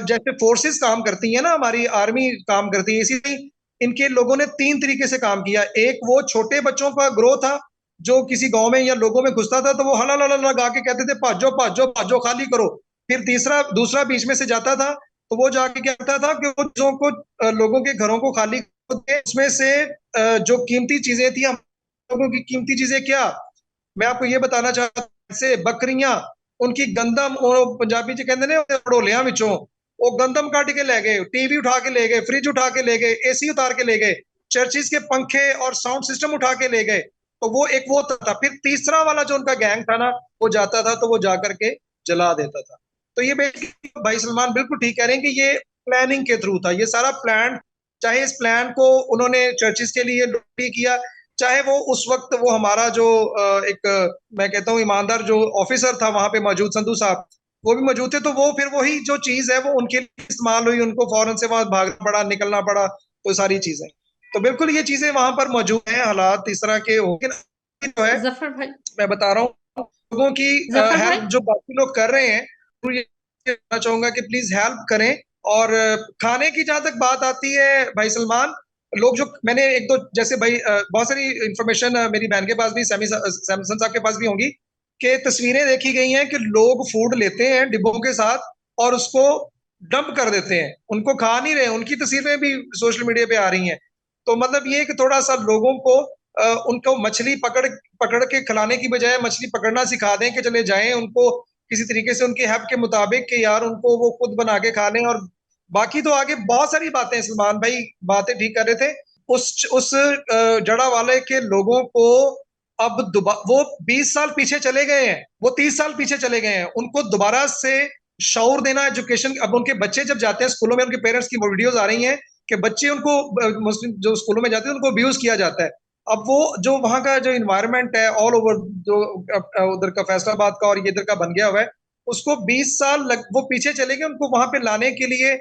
[SPEAKER 3] जैसे फोर्सेस काम करती हैं ना, हमारी आर्मी काम करती है, इसी इनके लोगों ने तीन तरीके से काम किया। एक वो छोटे बच्चों का ग्रोह था जो किसी गांव में या लोगों में घुसता था तो वो हला लला लगा के कहते थे भाजो भाजो भाजो खाली करो। फिर दूसरा बीच में से जाता था, तो वो जाके क्या करता था कि वो चीजों को लोगों के घरों को खाली करके उसमें से जो कीमती चीजें थी, हम लोगों की कीमती चीजें क्या, मैं आपको ये बताना चाहता हूं, जैसे बकरियां, उनकी गंदम, और पंजाबी च कहते ने ढोलियां विचों वो गंदम काट के ले गए, टीवी उठा के ले गए, फ्रिज उठा के ले गए, एसी उतार के ले गए, चर्चिस के पंखे और साउंड सिस्टम उठा के ले गए। तो वो एक वो था। फिर तीसरा वाला जो उनका गैंग था ना, वो जाता था तो वो जाकर के जला देता था। तो ये बेसिकली भाई सलमान बिल्कुल ठीक कह रहे हैं कि ये प्लानिंग के थ्रू था, ये सारा प्लान। चाहे इस प्लान को उन्होंने चर्चिस के लिए किया, चाहे वो उस वक्त वो हमारा जो एक मैं कहता हूँ ईमानदार जो ऑफिसर था वहां पे मौजूद, संधू साहब, वो भी मौजूद थे, तो वो फिर वही जो चीज है वो उनके लिए इस्तेमाल हुई, उनको फौरन से वहां भागना पड़ा, निकलना पड़ा, तो सारी चीजें। तो बिल्कुल ये चीजें वहां पर मौजूद हैं, हालात इस तरह के हो, लेकिन जो है
[SPEAKER 2] जफर भाई,
[SPEAKER 3] मैं बता रहा हूँ लोगों की
[SPEAKER 2] जफर भाई,
[SPEAKER 3] हेल्प जो बाकी लोग कर रहे हैं, तो ये कहना चाहूंगा कि प्लीज हेल्प करें। और खाने की जहां तक बात आती है भाई सलमान, लोग जो मैंने एक दो जैसे भाई बहुत सारी इंफॉर्मेशन मेरी बहन के पास भी, सैमसन साहब के पास भी होंगी, कि तस्वीरें देखी गई हैं कि लोग फूड लेते हैं डिब्बों के साथ और उसको डंप कर देते हैं, उनको खा नहीं रहे, उनकी तस्वीरें भी सोशल मीडिया पे आ रही हैं। तो मतलब ये कि थोड़ा सा लोगों को उनको मछली पकड़ पकड़ के खिलाने की बजाय मछली पकड़ना सिखा दें कि चले जाएं, उनको किसी तरीके से उनके हैब के मुताबिक कि यार उनको वो खुद बना के खा लें। और बाकी तो आगे बहुत सारी बातें सलमान भाई बातें ठीक कर रहे थे। उस जड़ा वाले के लोगों को अब वो 20 साल पीछे चले गए हैं, वो 30 साल पीछे चले गए हैं, उनको दोबारा से शऊर देना, एजुकेशन। अब उनके बच्चे जब जाते हैं स्कूलों में, उनके पेरेंट्स की वीडियोज आ रही हैं कि बच्चे उनको मुस्लिम जो स्कूलों में जाते हैं उनको अब्यूज किया जाता है। अब वो जो वहां का जो इन्वायरमेंट है ऑल ओवर, जो उधर का फैसलाबाद का और ये इधर का बन गया हुआ है, उसको 20 साल वो पीछे चले गए, उनको वहां पे लाने के लिए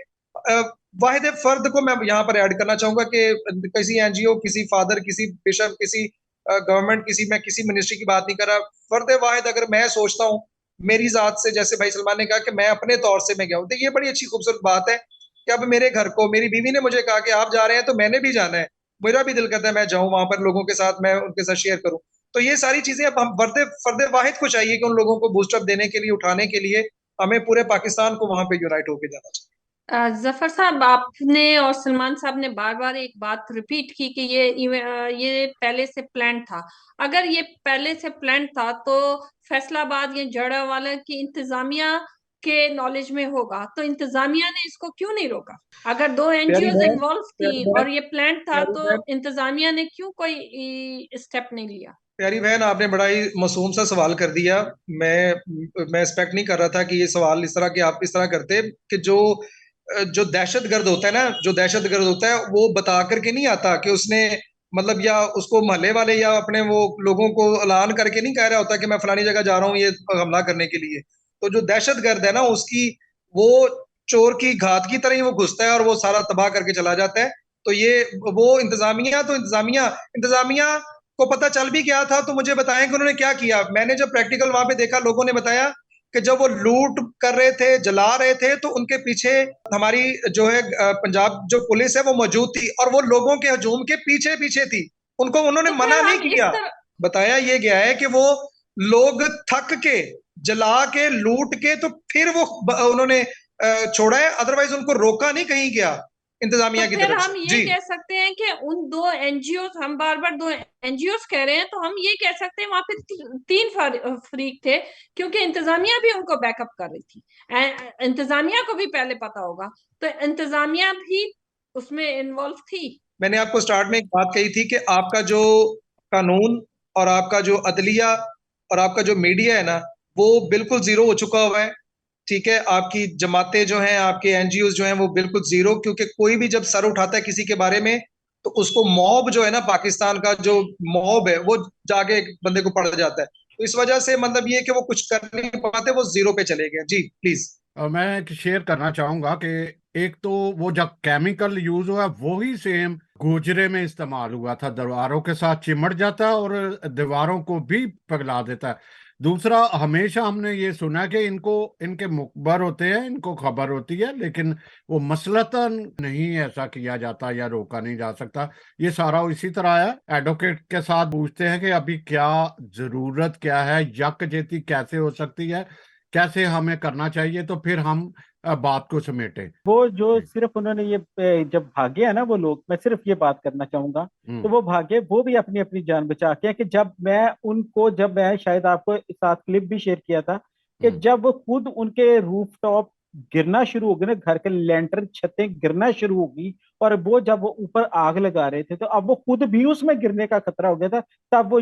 [SPEAKER 3] वाहिद फर्द को मैं यहाँ पर ऐड करना चाहूंगा कि किसी एनजीओ, किसी फादर, किसी बिशप, किसी गवर्नमेंट, किसी, मैं किसी मिनिस्ट्री की बात नहीं कर रहा, फर्द वाहिद अगर मैं सोचता हूँ मेरी जात से, जैसे भाई सलमान ने कहा कि मैं अपने तौर से मैं गया हूँ, तो ये बड़ी अच्छी खूबसूरत बात है कि अब मेरे घर को मेरी बीवी ने मुझे कहा कि आप जा रहे हैं तो मैंने भी जाना है, मेरा भी दिल करता है मैं जाऊं वहां पर, लोगों के साथ मैं उनके साथ शेयर करूं। तो ये सारी चीजें अब हम फर्द वाहिद को चाहिए कि उन लोगों को बूस्टअप देने के लिए, उठाने के लिए हमें पूरे पाकिस्तान को वहां पे यूनाइट होकर जाना चाहिए।
[SPEAKER 2] जफर साहब, आपने और सलमान साहब ने बार बार एक बात रिपीट की कि ये पहले से प्लान था। अगर ये पहले से प्लान था तो फैसलाबाद या जड़ावाला की इंतजामिया के नॉलेज में होगा, तो इंतजामिया ने इसको क्यों नहीं रोका? अगर दो
[SPEAKER 3] प्यारी
[SPEAKER 2] एनजीओज
[SPEAKER 3] बहन,
[SPEAKER 2] इन्वॉल्व
[SPEAKER 3] प्यारी
[SPEAKER 2] थी
[SPEAKER 3] बहन,
[SPEAKER 2] और ये प्लान था,
[SPEAKER 3] प्यारी
[SPEAKER 2] तो
[SPEAKER 3] बहन,
[SPEAKER 2] इंतजामिया ने क्यों कोई स्टेप नहीं लिया?
[SPEAKER 3] प्यारी बहन, आपने बड़ा ही मासूम सा सवाल कर दिया। मैं एक्सपेक्ट नहीं कर रहा था कि ये सवाल इस तरह के आप इस तरह करते, कि जो दहशतगर्द होता है ना, जो दहशतगर्द होता है वो बता करके नहीं आता कि उसने, मतलब या उसको मोहल्ले वाले या अपने वो लोगों को ऐलान करके नहीं कह रहा होता कि मैं फलानी जगह जा रहा हूँ ये हमला करने के लिए। तो जो दहशतगर्द है ना, उसकी वो चोर की घात की तरह ही वो घुसता है और वो सारा तबाह करके चला जाता है। तो ये वो इंतजामिया, तो इंतजामिया को पता चल भी गया था, तो मुझे बताएं कि उन्होंने क्या किया। मैंने जब प्रैक्टिकल वहां पे देखा, लोगों ने बताया कि जब वो लूट कर रहे थे, जला रहे थे, तो उनके पीछे हमारी जो है पंजाब जो पुलिस है वो मौजूद थी, और वो लोगों के हजूम के पीछे पीछे थी, उनको उन्होंने
[SPEAKER 2] तो
[SPEAKER 3] मना
[SPEAKER 2] फिर
[SPEAKER 3] नहीं
[SPEAKER 2] हम इस
[SPEAKER 3] किया।
[SPEAKER 2] तरह
[SPEAKER 3] बताया ये गया है कि वो लोग थक के, जला के, लूट के, तो फिर वो उन्होंने छोड़ा है, अदरवाइज उनको रोका नहीं कहीं गया
[SPEAKER 2] तो
[SPEAKER 3] इंतजामिया की
[SPEAKER 2] फिर
[SPEAKER 3] तरफ से।
[SPEAKER 2] हम ये
[SPEAKER 3] जी,
[SPEAKER 2] कह सकते हैं कि उन दो एनजीओ, हम बार बार दो एनजीओ कह रहे हैं, तो हम ये कह सकते हैं वहां पे तीन फरीक थे, क्योंकि इंतजामिया भी उनको बैकअप कर रही थी। इंतजामिया को भी पहले पता होगा, तो इंतजामिया भी उसमें इन्वॉल्व थी।
[SPEAKER 3] मैंने आपको स्टार्ट में एक बात कही थी कि आपका जो कानून और आपका जो अदलिया और आपका जो मीडिया है ना, वो बिल्कुल जीरो हो चुका हुआ है। ठीक है, आपकी जमातें जो हैं, आपके एनजीओ जो हैं, वो बिल्कुल जीरो, क्योंकि कोई भी जब सर उठाता है किसी के बारे में तो उसको मॉब जो है ना, पाकिस्तान का जो मॉब है वो जाके एक बंदे को पड़ जाता है। तो इस वजह से मतलब ये है कि वो कुछ कर नहीं पाते, वो जीरो पे चले गए। जी प्लीज।
[SPEAKER 1] और मैं एक शेयर करना चाहूंगा कि एक तो वो जब केमिकल यूज हुआ वो ही सेम गोजरे में इस्तेमाल हुआ था, दीवारों के साथ चिमट जाता है और दीवारों को भी पिघला देता है। दूसरा, हमेशा हमने ये सुना कि इनको, इनके मुखबर होते हैं, इनको खबर होती है, लेकिन वो मसलतन नहीं ऐसा किया जाता या रोका नहीं जा सकता। ये सारा इसी तरह है। एडवोकेट के साथ पूछते हैं कि अभी क्या जरूरत क्या है, यकजहती कैसे हो सकती है, कैसे हमें करना चाहिए, तो फिर हम बात को समेटें।
[SPEAKER 5] वो जो
[SPEAKER 1] जी।
[SPEAKER 5] सिर्फ उन्होंने ये जब भागे हैं ना वो लोग, मैं सिर्फ ये बात करना चाहूंगा, तो
[SPEAKER 1] हम्म।
[SPEAKER 5] वो भागे वो भी अपनी अपनी जान बचा के हैं। कि जब मैं शायद आपको साथ क्लिप भी शेयर किया था कि
[SPEAKER 1] हम्म।
[SPEAKER 5] जब वो खुद उनके रूफ टॉप गिरना शुरू हो गए ना, घर के लेंटर छतें गिरना शुरू हो गई, और वो जब वो ऊपर आग लगा रहे थे तो अब वो खुद भी उसमें गिरने का खतरा हो गया था, तब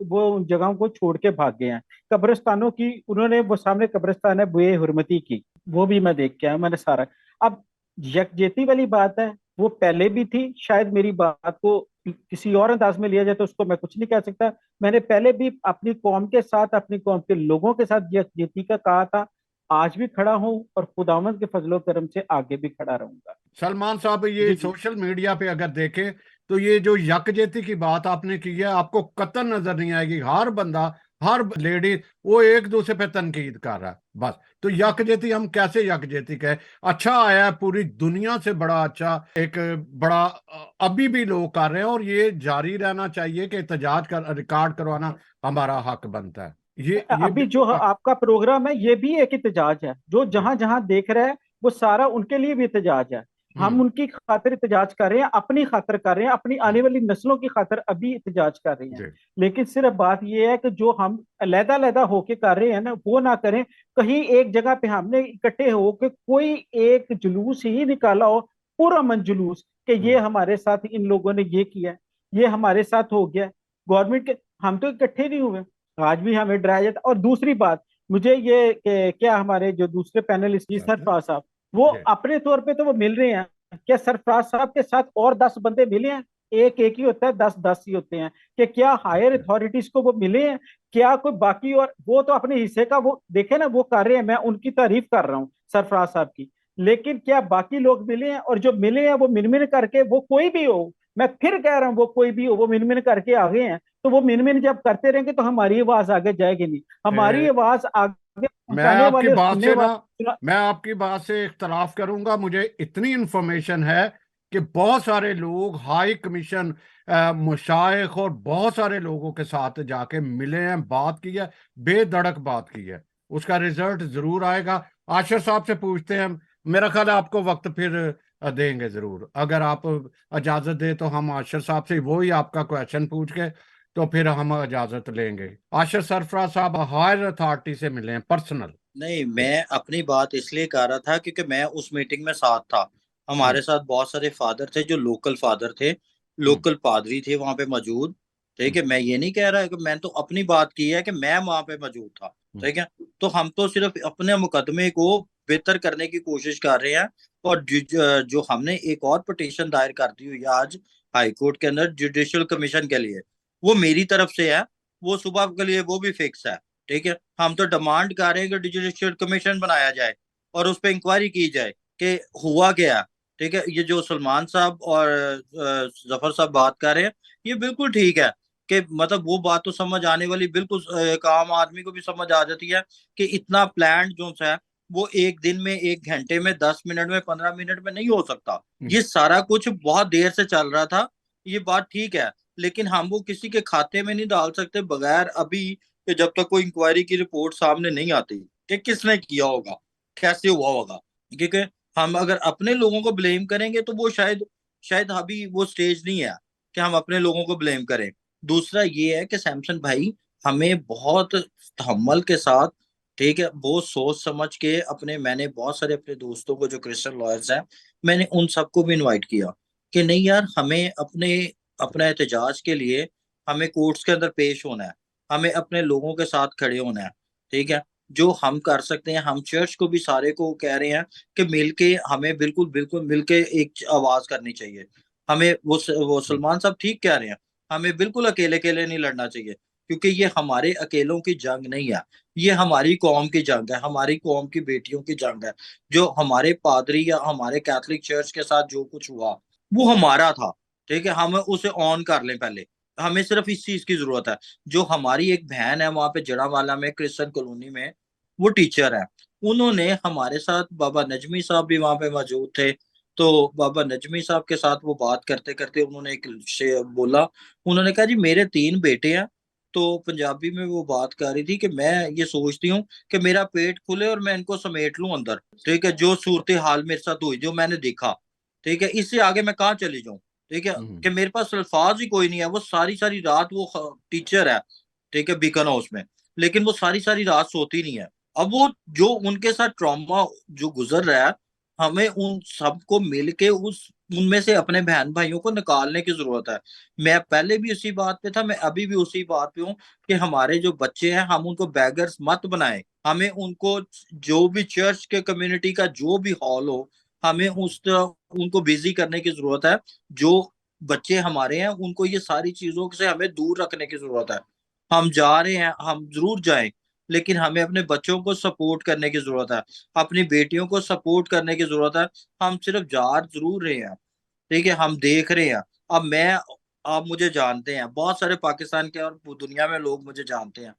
[SPEAKER 5] वो उन जगहों को छोड़ के भाग गए हैं। कब्रिस्तानों की उन्होंने, वो सामने कब्रिस्तान है बुए हुरमती की, वो भी मैं देख के आया मैंने सारा। अब यकजहती वाली बात है, वो पहले भी थी, शायद मेरी बात को किसी और अंदाज में लिया जाए तो उसको मैं कुछ नहीं कह सकता। मैंने पहले भी अपनी कौम के साथ, अपनी कौम के लोगों के साथ यकजहती का कहा था, आज भी खड़ा हूं और खुदावंद के फजलो करम से आगे भी खड़ा रहूंगा।
[SPEAKER 1] सलमान साहब, ये
[SPEAKER 5] जी जी।
[SPEAKER 1] सोशल मीडिया पे अगर देखें तो ये जो यकजहती की बात आपने की है, आपको कतई नजर नहीं आएगी। हर बंदा, हर लेडी, वो एक दूसरे पे तनकीद कर रहा है बस। तो यकजहती हम कैसे यकजहती कहें? अच्छा आया है, पूरी दुनिया से बड़ा अच्छा एक बड़ा अभी भी लोग कर रहे हैं, और ये जारी रहना चाहिए कि एहतजाज कर रिकॉर्ड करवाना हमारा हक बनता है। ये
[SPEAKER 5] अभी जो
[SPEAKER 1] बिल्कुल
[SPEAKER 5] आपका प्रोग्राम है ये भी एक एहतजाज है, जो जहां जहां देख रहा है वो सारा उनके लिए भी एहतजाज है। हम
[SPEAKER 1] हम्म।
[SPEAKER 5] उनकी खातिर एहतजाज कर रहे हैं, अपनी खातिर कर रहे हैं, अपनी आने वाली नस्लों की खातिर अभी एहतजाज कर रहे हैं।
[SPEAKER 1] जी।
[SPEAKER 5] लेकिन सिर्फ बात यह है कि जो हम अलहदा अलहदा होके कर रहे हैं ना, वो ना करें। कहीं एक जगह पे हमने इकट्ठे होके कोई एक जुलूस ही निकाला हो, पूरा मन जुलूस, कि ये
[SPEAKER 1] हम्म।
[SPEAKER 5] हमारे साथ इन लोगों ने ये किया है, ये हमारे साथ हो गया। गवर्नमेंट के हम तो इकट्ठे नहीं हुए, आज भी हमें डराया जाता। और दूसरी बात, मुझे ये क्या हमारे जो दूसरे पैनलिस्ट जी सरफराज साहब, वो
[SPEAKER 1] जी।
[SPEAKER 5] अपने तौर पे तो वो मिल रहे हैं, क्या सरफराज साहब के साथ और 10 बंदे मिले हैं? एक एक ही होता है, 10 10 ही होते हैं। कि क्या हायर अथॉरिटीज को वो मिले हैं? क्या कोई बाकी? और वो तो अपने हिस्से का वो देखे ना, वो कर रहे हैं, मैं उनकी तारीफ कर रहा हूँ सरफराज साहब की। लेकिन क्या बाकी लोग मिले हैं? और जो मिले हैं वो मिन मिन करके, वो कोई भी हो, मैं फिर कह रहा हूँ वो कोई भी हो, वो मिन मिन करके आ गए हैं। तो वो मिन मिन जब करते रहेंगे तो हमारी आवाज आगे जाएगी नहीं, हमारी
[SPEAKER 1] जी।
[SPEAKER 5] आवाज आगे
[SPEAKER 1] मैं
[SPEAKER 5] पहुंचाने
[SPEAKER 1] आपकी
[SPEAKER 5] वाले और
[SPEAKER 1] बात
[SPEAKER 5] सुनने
[SPEAKER 1] से ना
[SPEAKER 5] वाले।
[SPEAKER 1] मैं आपकी बात से इख्तलाफ करूंगा। मुझे इतनी इंफॉर्मेशन है कि बहुत सारे लोग हाई कमीशन, मुशाइख और बहुत सारे लोगों के साथ जाके मिले हैं, बात की है, बेधड़क बात की है। उसका रिजल्ट जरूर आएगा। आशिर साहब से पूछते हैं। मेरा ख्याल है आपको वक्त फिर देंगे जरूर, अगर आप इजाजत दे तो हम आशिर साहब से वही आपका क्वेश्चन पूछ के तो फिर हम इजाजत लेंगे। आशिर सरफराज साहब हायर अथॉरिटी से मिले हैं पर्सनल।
[SPEAKER 4] नहीं, मैं अपनी बात इसलिए कर रहा था क्योंकि मैं उस मीटिंग में साथ था।
[SPEAKER 1] हम्म।
[SPEAKER 4] हमारे साथ बहुत सारे फादर थे, जो लोकल फादर थे,
[SPEAKER 1] हम्म।
[SPEAKER 4] लोकल पादरी थे वहां पे मौजूद। ठीक
[SPEAKER 1] हम्म।
[SPEAKER 4] है, मैं ये नहीं कह रहा है कि मैं तो अपनी बात की है कि मैं वहां पे मौजूद था।
[SPEAKER 1] हम्म।
[SPEAKER 4] ठीक है, तो हम तो सिर्फ अपने मुकदमे को बेहतर करने की कोशिश कर रहे हैं। और जो हमने एक और पिटीशन दायर कर दी हुई है आज हाई कोर्ट के अंदर जुडिशियल कमीशन के लिए, वो मेरी तरफ से है। वो सुबह के लिए वो भी फिक्स है। ठीक है, हम तो डिमांड कर रहे हैं कि जुडिशियल कमीशन बनाया जाए और उस पर इंक्वायरी की जाए कि हुआ क्या। ठीक है, ये जो सलमान साहब और जफर साहब बात कर रहे हैं, ये बिल्कुल ठीक है। कि मतलब वो बात तो समझ आने वाली, बिल्कुल एक आम आदमी को भी समझ आ जाती है कि इतना प्लान जो है वो एक दिन में, एक घंटे में, 10 मिनट में, 15 मिनट में नहीं हो सकता।
[SPEAKER 1] हम्म।
[SPEAKER 4] ये सारा कुछ बहुत देर से चल रहा था, ये बात ठीक है। लेकिन हम वो किसी के खाते में नहीं डाल सकते बगैर अभी, कि जब तक कोई इंक्वायरी की रिपोर्ट सामने नहीं आती कि किसने किया होगा, कैसे हुआ होगा। क्योंकि हम अगर अपने लोगों को ब्लेम करेंगे तो वो शायद शायद अभी वो स्टेज नहीं है कि हम अपने लोगों को ब्लेम करें। दूसरा ये है कि सैमसन भाई, हमें बहुत तहम्मुल के साथ, ठीक है, बहुत सोच समझ के मैंने बहुत सारे अपने दोस्तों को जो क्रिश्चियन लॉयर्स हैं, मैंने उन सबको भी इनवाइट किया कि नहीं यार, हमें अपना एहतजाज के लिए हमें कोर्ट्स के अंदर पेश होना है, हमें अपने लोगों के साथ खड़े होना है। ठीक है, जो हम कर सकते हैं, हम चर्च को भी सारे को कह रहे हैं कि मिलके हमें बिल्कुल बिल्कुल मिलके एक आवाज करनी चाहिए। हमें वो सलमान साहब ठीक कह रहे हैं, हमें बिल्कुल अकेले अकेले नहीं लड़ना चाहिए, क्योंकि ये हमारे अकेलों की जंग नहीं है, ये हमारी कौम की जंग है, हमारी कौम की बेटियों की जंग है। जो हमारे पादरी या हमारे कैथोलिक चर्च के साथ जो कुछ हुआ वो हमारा था, ठीक है, हम उसे ऑन कर लें पहले। हमें सिर्फ इस चीज की जरूरत है। जो हमारी एक बहन है वहां पे जड़ावाला में क्रिश्चियन कॉलोनी में, वो टीचर है, उन्होंने हमारे साथ, बाबा नजमी साहब भी वहां पे मौजूद थे, तो बाबा नजमी साहब के साथ वो बात करते करते उन्होंने एक शेर बोला। उन्होंने कहा जी मेरे 3 बेटे हैं। तो पंजाबी में वो बात कर रही थी कि मैं ये सोचती हूँ कि मेरा पेट खुले और मैं इनको समेट लूं अंदर, ठीक है, जो सूरत हाल मेरे साथ हुई, जो मैंने देखा, ठीक है, इससे आगे मैं कहाँ चली जाऊं, ठीक है, कि मेरे पास अल्फाज ही कोई नहीं है। वो सारी सारी रात, वो टीचर है, ठीक है, बीकन हाउस में, लेकिन वो सारी सारी रात सोती नहीं है। अब वो जो उनके साथ ट्रॉमा जो गुजर रहा है, हमें उन सबको मिलके उस उनमें से अपने बहन भाइयों को निकालने की जरूरत है। मैं पहले भी उसी बात पे था, मैं अभी भी उसी बात पे हूँ कि हमारे जो बच्चे हैं हम उनको बैगर्स मत बनाएं। हमें उनको, जो भी चर्च के कम्युनिटी का जो भी हॉल हो, हमें उनको बिजी करने की जरूरत है। जो बच्चे हमारे हैं उनको ये सारी चीजों से हमें दूर रखने की जरूरत है। हम जा रहे हैं, हम जरूर जाएं, लेकिन हमें अपने बच्चों को सपोर्ट करने की जरूरत है, अपनी बेटियों को सपोर्ट करने की जरूरत है। हम सिर्फ जा जरूर रहे हैं, ठीक है, हम देख रहे हैं। अब मैं, आप मुझे जानते हैं, बहुत सारे पाकिस्तान के और दुनिया में लोग मुझे जानते हैं।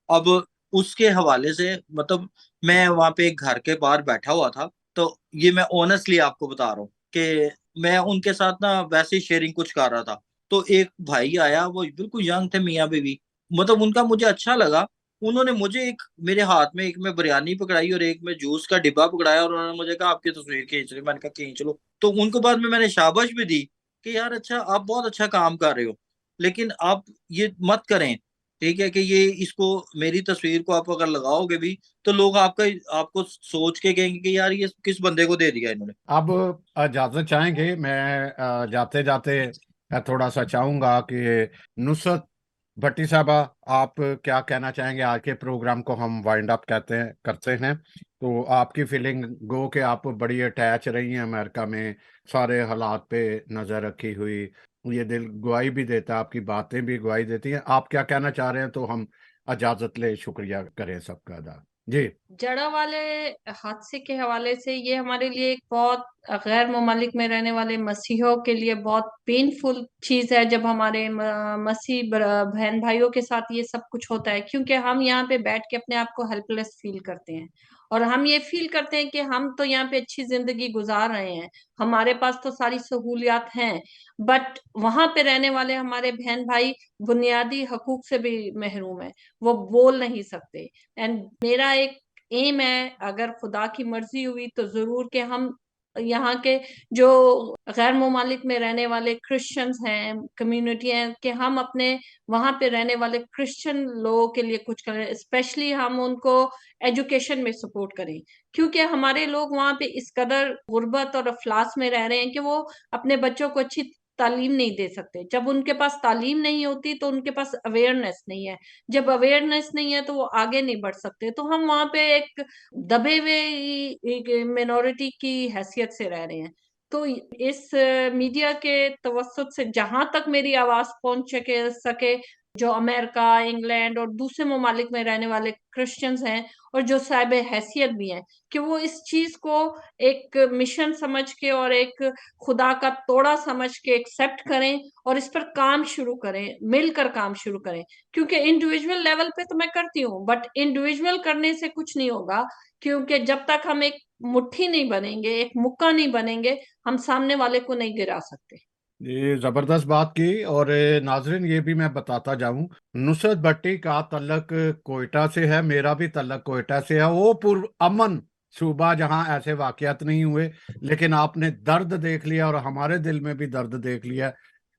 [SPEAKER 4] अब उसके हवाले से मतलब मैं वहां पे एक घर के बाहर बैठा हुआ था, तो ये मैं ऑनेस्टली आपको बता रहा हूँ कि मैं उनके साथ ना वैसे ही शेयरिंग कुछ कर रहा था। तो एक भाई आया, वो बिल्कुल यंग थे, मियाँ बीवी, मतलब उनका मुझे अच्छा लगा। उन्होंने मुझे एक, मेरे हाथ में एक में बिरयानी पकड़ाई और एक में जूस का डिब्बा पकड़ाया, और उन्होंने मुझे कहा आपकी तस्वीर खींच रही। मैंने कहा खींच लो। तो उनको बाद में मैंने शाबाश भी दी कि यार अच्छा, आप बहुत अच्छा काम कर रहे हो, लेकिन आप ये मत करें, ठीक है, कि ये इसको, मेरी तस्वीर को आप अगर लगाओगे भी तो लोग आपको सोच के कहेंगे कि यार ये किस बंदे को दे दिया इन्होंने।
[SPEAKER 1] अब इजाजत चाहेंगे, मैं जाते जाते थोड़ा सा चाहूंगा कि नुसरत भट्टी साहबा, आप क्या कहना चाहेंगे? आज के प्रोग्राम को हम वाइंड अप करते हैं। तो आपकी फीलिंग गो कि आप बड़ी अटैच रही हैं अमेरिका में, सारे हालात पे नजर रखी हुई, ये दिल गवाही भी देता है, आपकी बातें भी गवाही देती हैं। आप क्या कहना चाह रहे हैं? तो हम इजाजत ले, शुक्रिया करें सबका अदा। जी।
[SPEAKER 2] जड़ा वाले हादसे के हवाले से ये हमारे लिए एक बहुत गैर ममालिक में रहने वाले मसीहों के लिए बहुत पेनफुल चीज है, जब हमारे मसीह बहन भाइयों के साथ ये सब कुछ होता है, क्योंकि हम यहाँ पे बैठ के अपने आप को हेल्पलेस फील करते हैं, और हम ये फील करते हैं कि हम तो यहाँ पे अच्छी जिंदगी गुजार रहे हैं, हमारे पास तो सारी सहूलियात हैं, बट वहां पे रहने वाले हमारे बहन भाई बुनियादी हकूक से भी महरूम है, वो बोल नहीं सकते। एंड मेरा एक एम है, अगर खुदा की मर्जी हुई तो जरूर कि हम यहाँ के जो गैर ममालिक में रहने वाले क्रिश्चियंस हैं, कम्युनिटी हैं, कि हम अपने वहां पे रहने वाले क्रिश्चियन लोगों के लिए कुछ करें, स्पेशली हम उनको एजुकेशन में सपोर्ट करें, क्योंकि हमारे लोग वहां पे इस कदर गुर्बत और अफलास में रह रहे हैं कि वो अपने बच्चों को अच्छी तालीम नहीं दे सकते। जब उनके पास तालीम नहीं होती तो उनके पास अवेयरनेस नहीं है, जब अवेयरनेस नहीं है तो वो आगे नहीं बढ़ सकते। तो हम वहां पे एक दबे हुए मिनोरिटी की हैसियत से रह रहे हैं। तो इस मीडिया के तवसत से जहां तक मेरी आवाज पहुंच सके, जो अमेरिका, इंग्लैंड और दूसरे ममालिक में रहने वाले क्रिश्चियंस हैं, और जो साहिब हैसियत भी हैं, कि वो इस चीज को एक मिशन समझ के और एक खुदा का तोड़ा समझ के एक्सेप्ट करें, और इस पर काम शुरू करें, मिलकर काम शुरू करें। क्योंकि इंडिविजुअल लेवल पे तो मैं करती हूँ, बट इंडिविजुअल करने से कुछ नहीं होगा, क्योंकि जब तक हम एक मुट्ठी नहीं बनेंगे, एक मुक्का नहीं बनेंगे, हम सामने वाले को नहीं गिरा सकते।
[SPEAKER 1] ये जबरदस्त बात की। और नाजरीन, ये भी मैं बताता जाऊं, नुसरत भट्टी का तल्लक कोयटा से है, मेरा भी तल्लक कोयटा से है। वो पूर्व अमन सूबा जहां ऐसे वाकयात नहीं हुए, लेकिन आपने दर्द देख लिया और हमारे दिल में भी दर्द देख लिया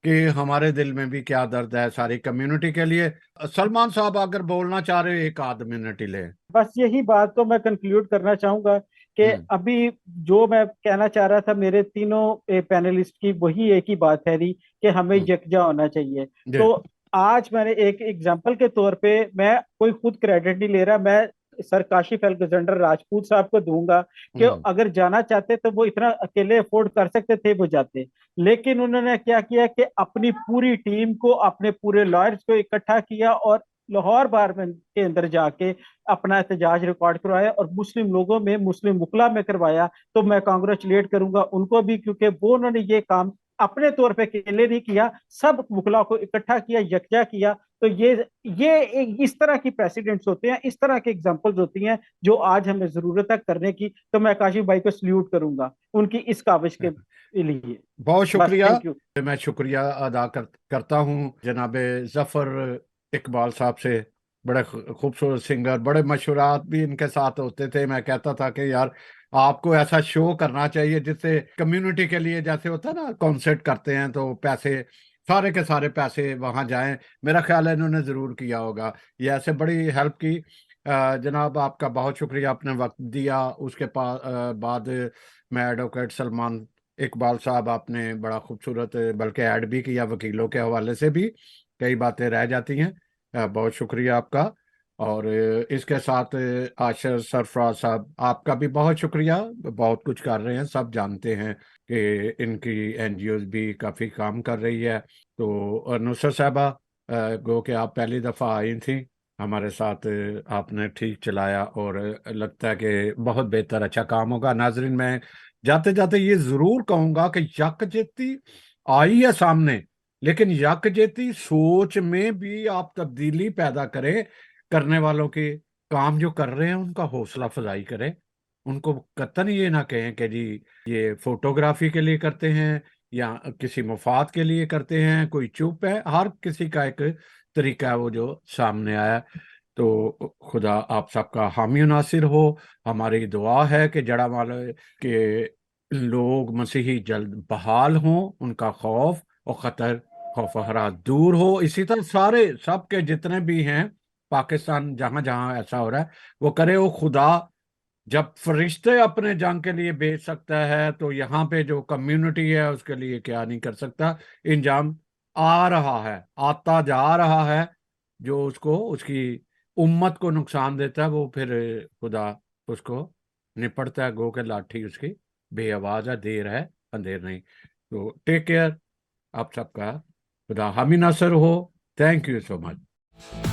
[SPEAKER 1] कि हमारे दिल में भी क्या दर्द है सारी कम्युनिटी के लिए। सलमान साहब अगर बोलना चाह रहे हो, एक आध मिनट ही ले।
[SPEAKER 5] बस यही बात तो मैं कंक्लूड करना चाहूंगा कि
[SPEAKER 1] हम्म।
[SPEAKER 5] अभी जो मैं कहना चाह रहा था, मेरे तीनों पैनलिस्ट की वही एक ही बात है रही कि हमें
[SPEAKER 1] हम्म।
[SPEAKER 5] यकजा होना चाहिए।
[SPEAKER 1] जी।
[SPEAKER 5] तो आज मैंने एक एग्जांपल के तौर पे, मैं कोई खुद क्रेडिट नहीं ले रहा, मैं सर काशिफ अलेक्जेंडर राजपूत साहब को दूंगा कि
[SPEAKER 1] हम्म।
[SPEAKER 5] अगर जाना चाहते तो वो इतना अकेले अफोर्ड कर सकते थे, वो जाते। लेकिन उन्होंने क्या किया कि अपनी पूरी टीम को, अपने पूरे लॉयर्स को इकट्ठा किया और लाहौर बार में के अंदर जाके अपना एहतजाज रिकॉर्ड करवाया और मुस्लिम लोगों में, मुस्लिम वकला में करवाया। तो मैं कांग्रेचुलेट करूंगा उनको भी, क्योंकि वो उन्होंने ये काम अपने तौर पे अकेले नहीं किया, सब वकला को इकट्ठा किया, यकजा किया। तो इस तरह की प्रेसिडेंट्स होते हैं, इस तरह की एग्जांपल्स होती हैं जो आज हमें जरूरत है करने की। तो मैं काशिफ भाई को सल्यूट करूंगा उनकी इस काविश के लिए।
[SPEAKER 1] बहुत
[SPEAKER 5] बस,
[SPEAKER 1] शुक्रिया।
[SPEAKER 5] Thank you.
[SPEAKER 1] मैं शुक्रिया अदा करता हूँ जनाब जफर इकबाल साहब से। बड़े खूबसूरत सिंगर, बड़े मशवरात भी इनके साथ होते थे। मैं कहता था कि यार आपको ऐसा शो करना चाहिए जिससे कम्युनिटी के लिए, जैसे होता है ना कॉन्सर्ट करते हैं तो पैसे, सारे के सारे पैसे वहां जाएं। मेरा ख्याल है इन्होंने जरूर किया होगा, ये ऐसे बड़ी हेल्प की। जनाब आपका बहुत शुक्रिया, आपने वक्त दिया। उसके बाद मैं एडवोकेट सलमान इकबाल साहब, आपने बड़ा खूबसूरत बल्कि ऐड भी किया, वकीलों के हवाले से भी कई बातें रह जाती हैं। बहुत शुक्रिया आपका। और इसके साथ आशर सरफराज साहब, आपका भी बहुत शुक्रिया। बहुत कुछ कर रहे हैं, सब जानते हैं कि इनकी एनजीओ भी काफ़ी काम कर रही है। तो नुसरत साहबा, गो कि आप पहली दफ़ा आई थी हमारे साथ, आपने ठीक चलाया और लगता है कि बहुत बेहतर अच्छा काम होगा। नाजरीन, मैं जाते जाते ये जरूर कहूंगा कि यकजहती आई है सामने, लेकिन यकजहती सोच में भी आप तब्दीली पैदा करें। करने वालों के काम जो कर रहे हैं उनका हौसला अफजाई करें। उनको कतन ये ना कहें कि जी ये फोटोग्राफी के लिए करते हैं या किसी मफाद के लिए करते हैं। कोई चुप है, हर किसी का एक तरीका है वो जो सामने आया। तो खुदा आप सबका हामी नासिर हो। हमारी दुआ है कि जड़ा वाले के लोग मसीही जल्द बहाल हों, उनका खौफ और खतर खौफ हरा दूर हो। इसी तरह सारे सबके जितने भी हैं पाकिस्तान, जहां जहां ऐसा हो रहा है, वो करे वो खुदा। जब फरिश्ते अपने जंग के लिए भेज सकता है तो यहाँ पे जो कम्युनिटी है उसके लिए क्या नहीं कर सकता। इंजाम आ रहा है, आता जा रहा है, जो उसको, उसकी उम्मत को नुकसान देता है, वो फिर खुदा उसको निपटता है। गो के लाठी उसकी बेआवाज है, देर है अंधेर नहीं। तो टेक केयर, आप सबका खुदा हामी नासर हो। Thank you so much.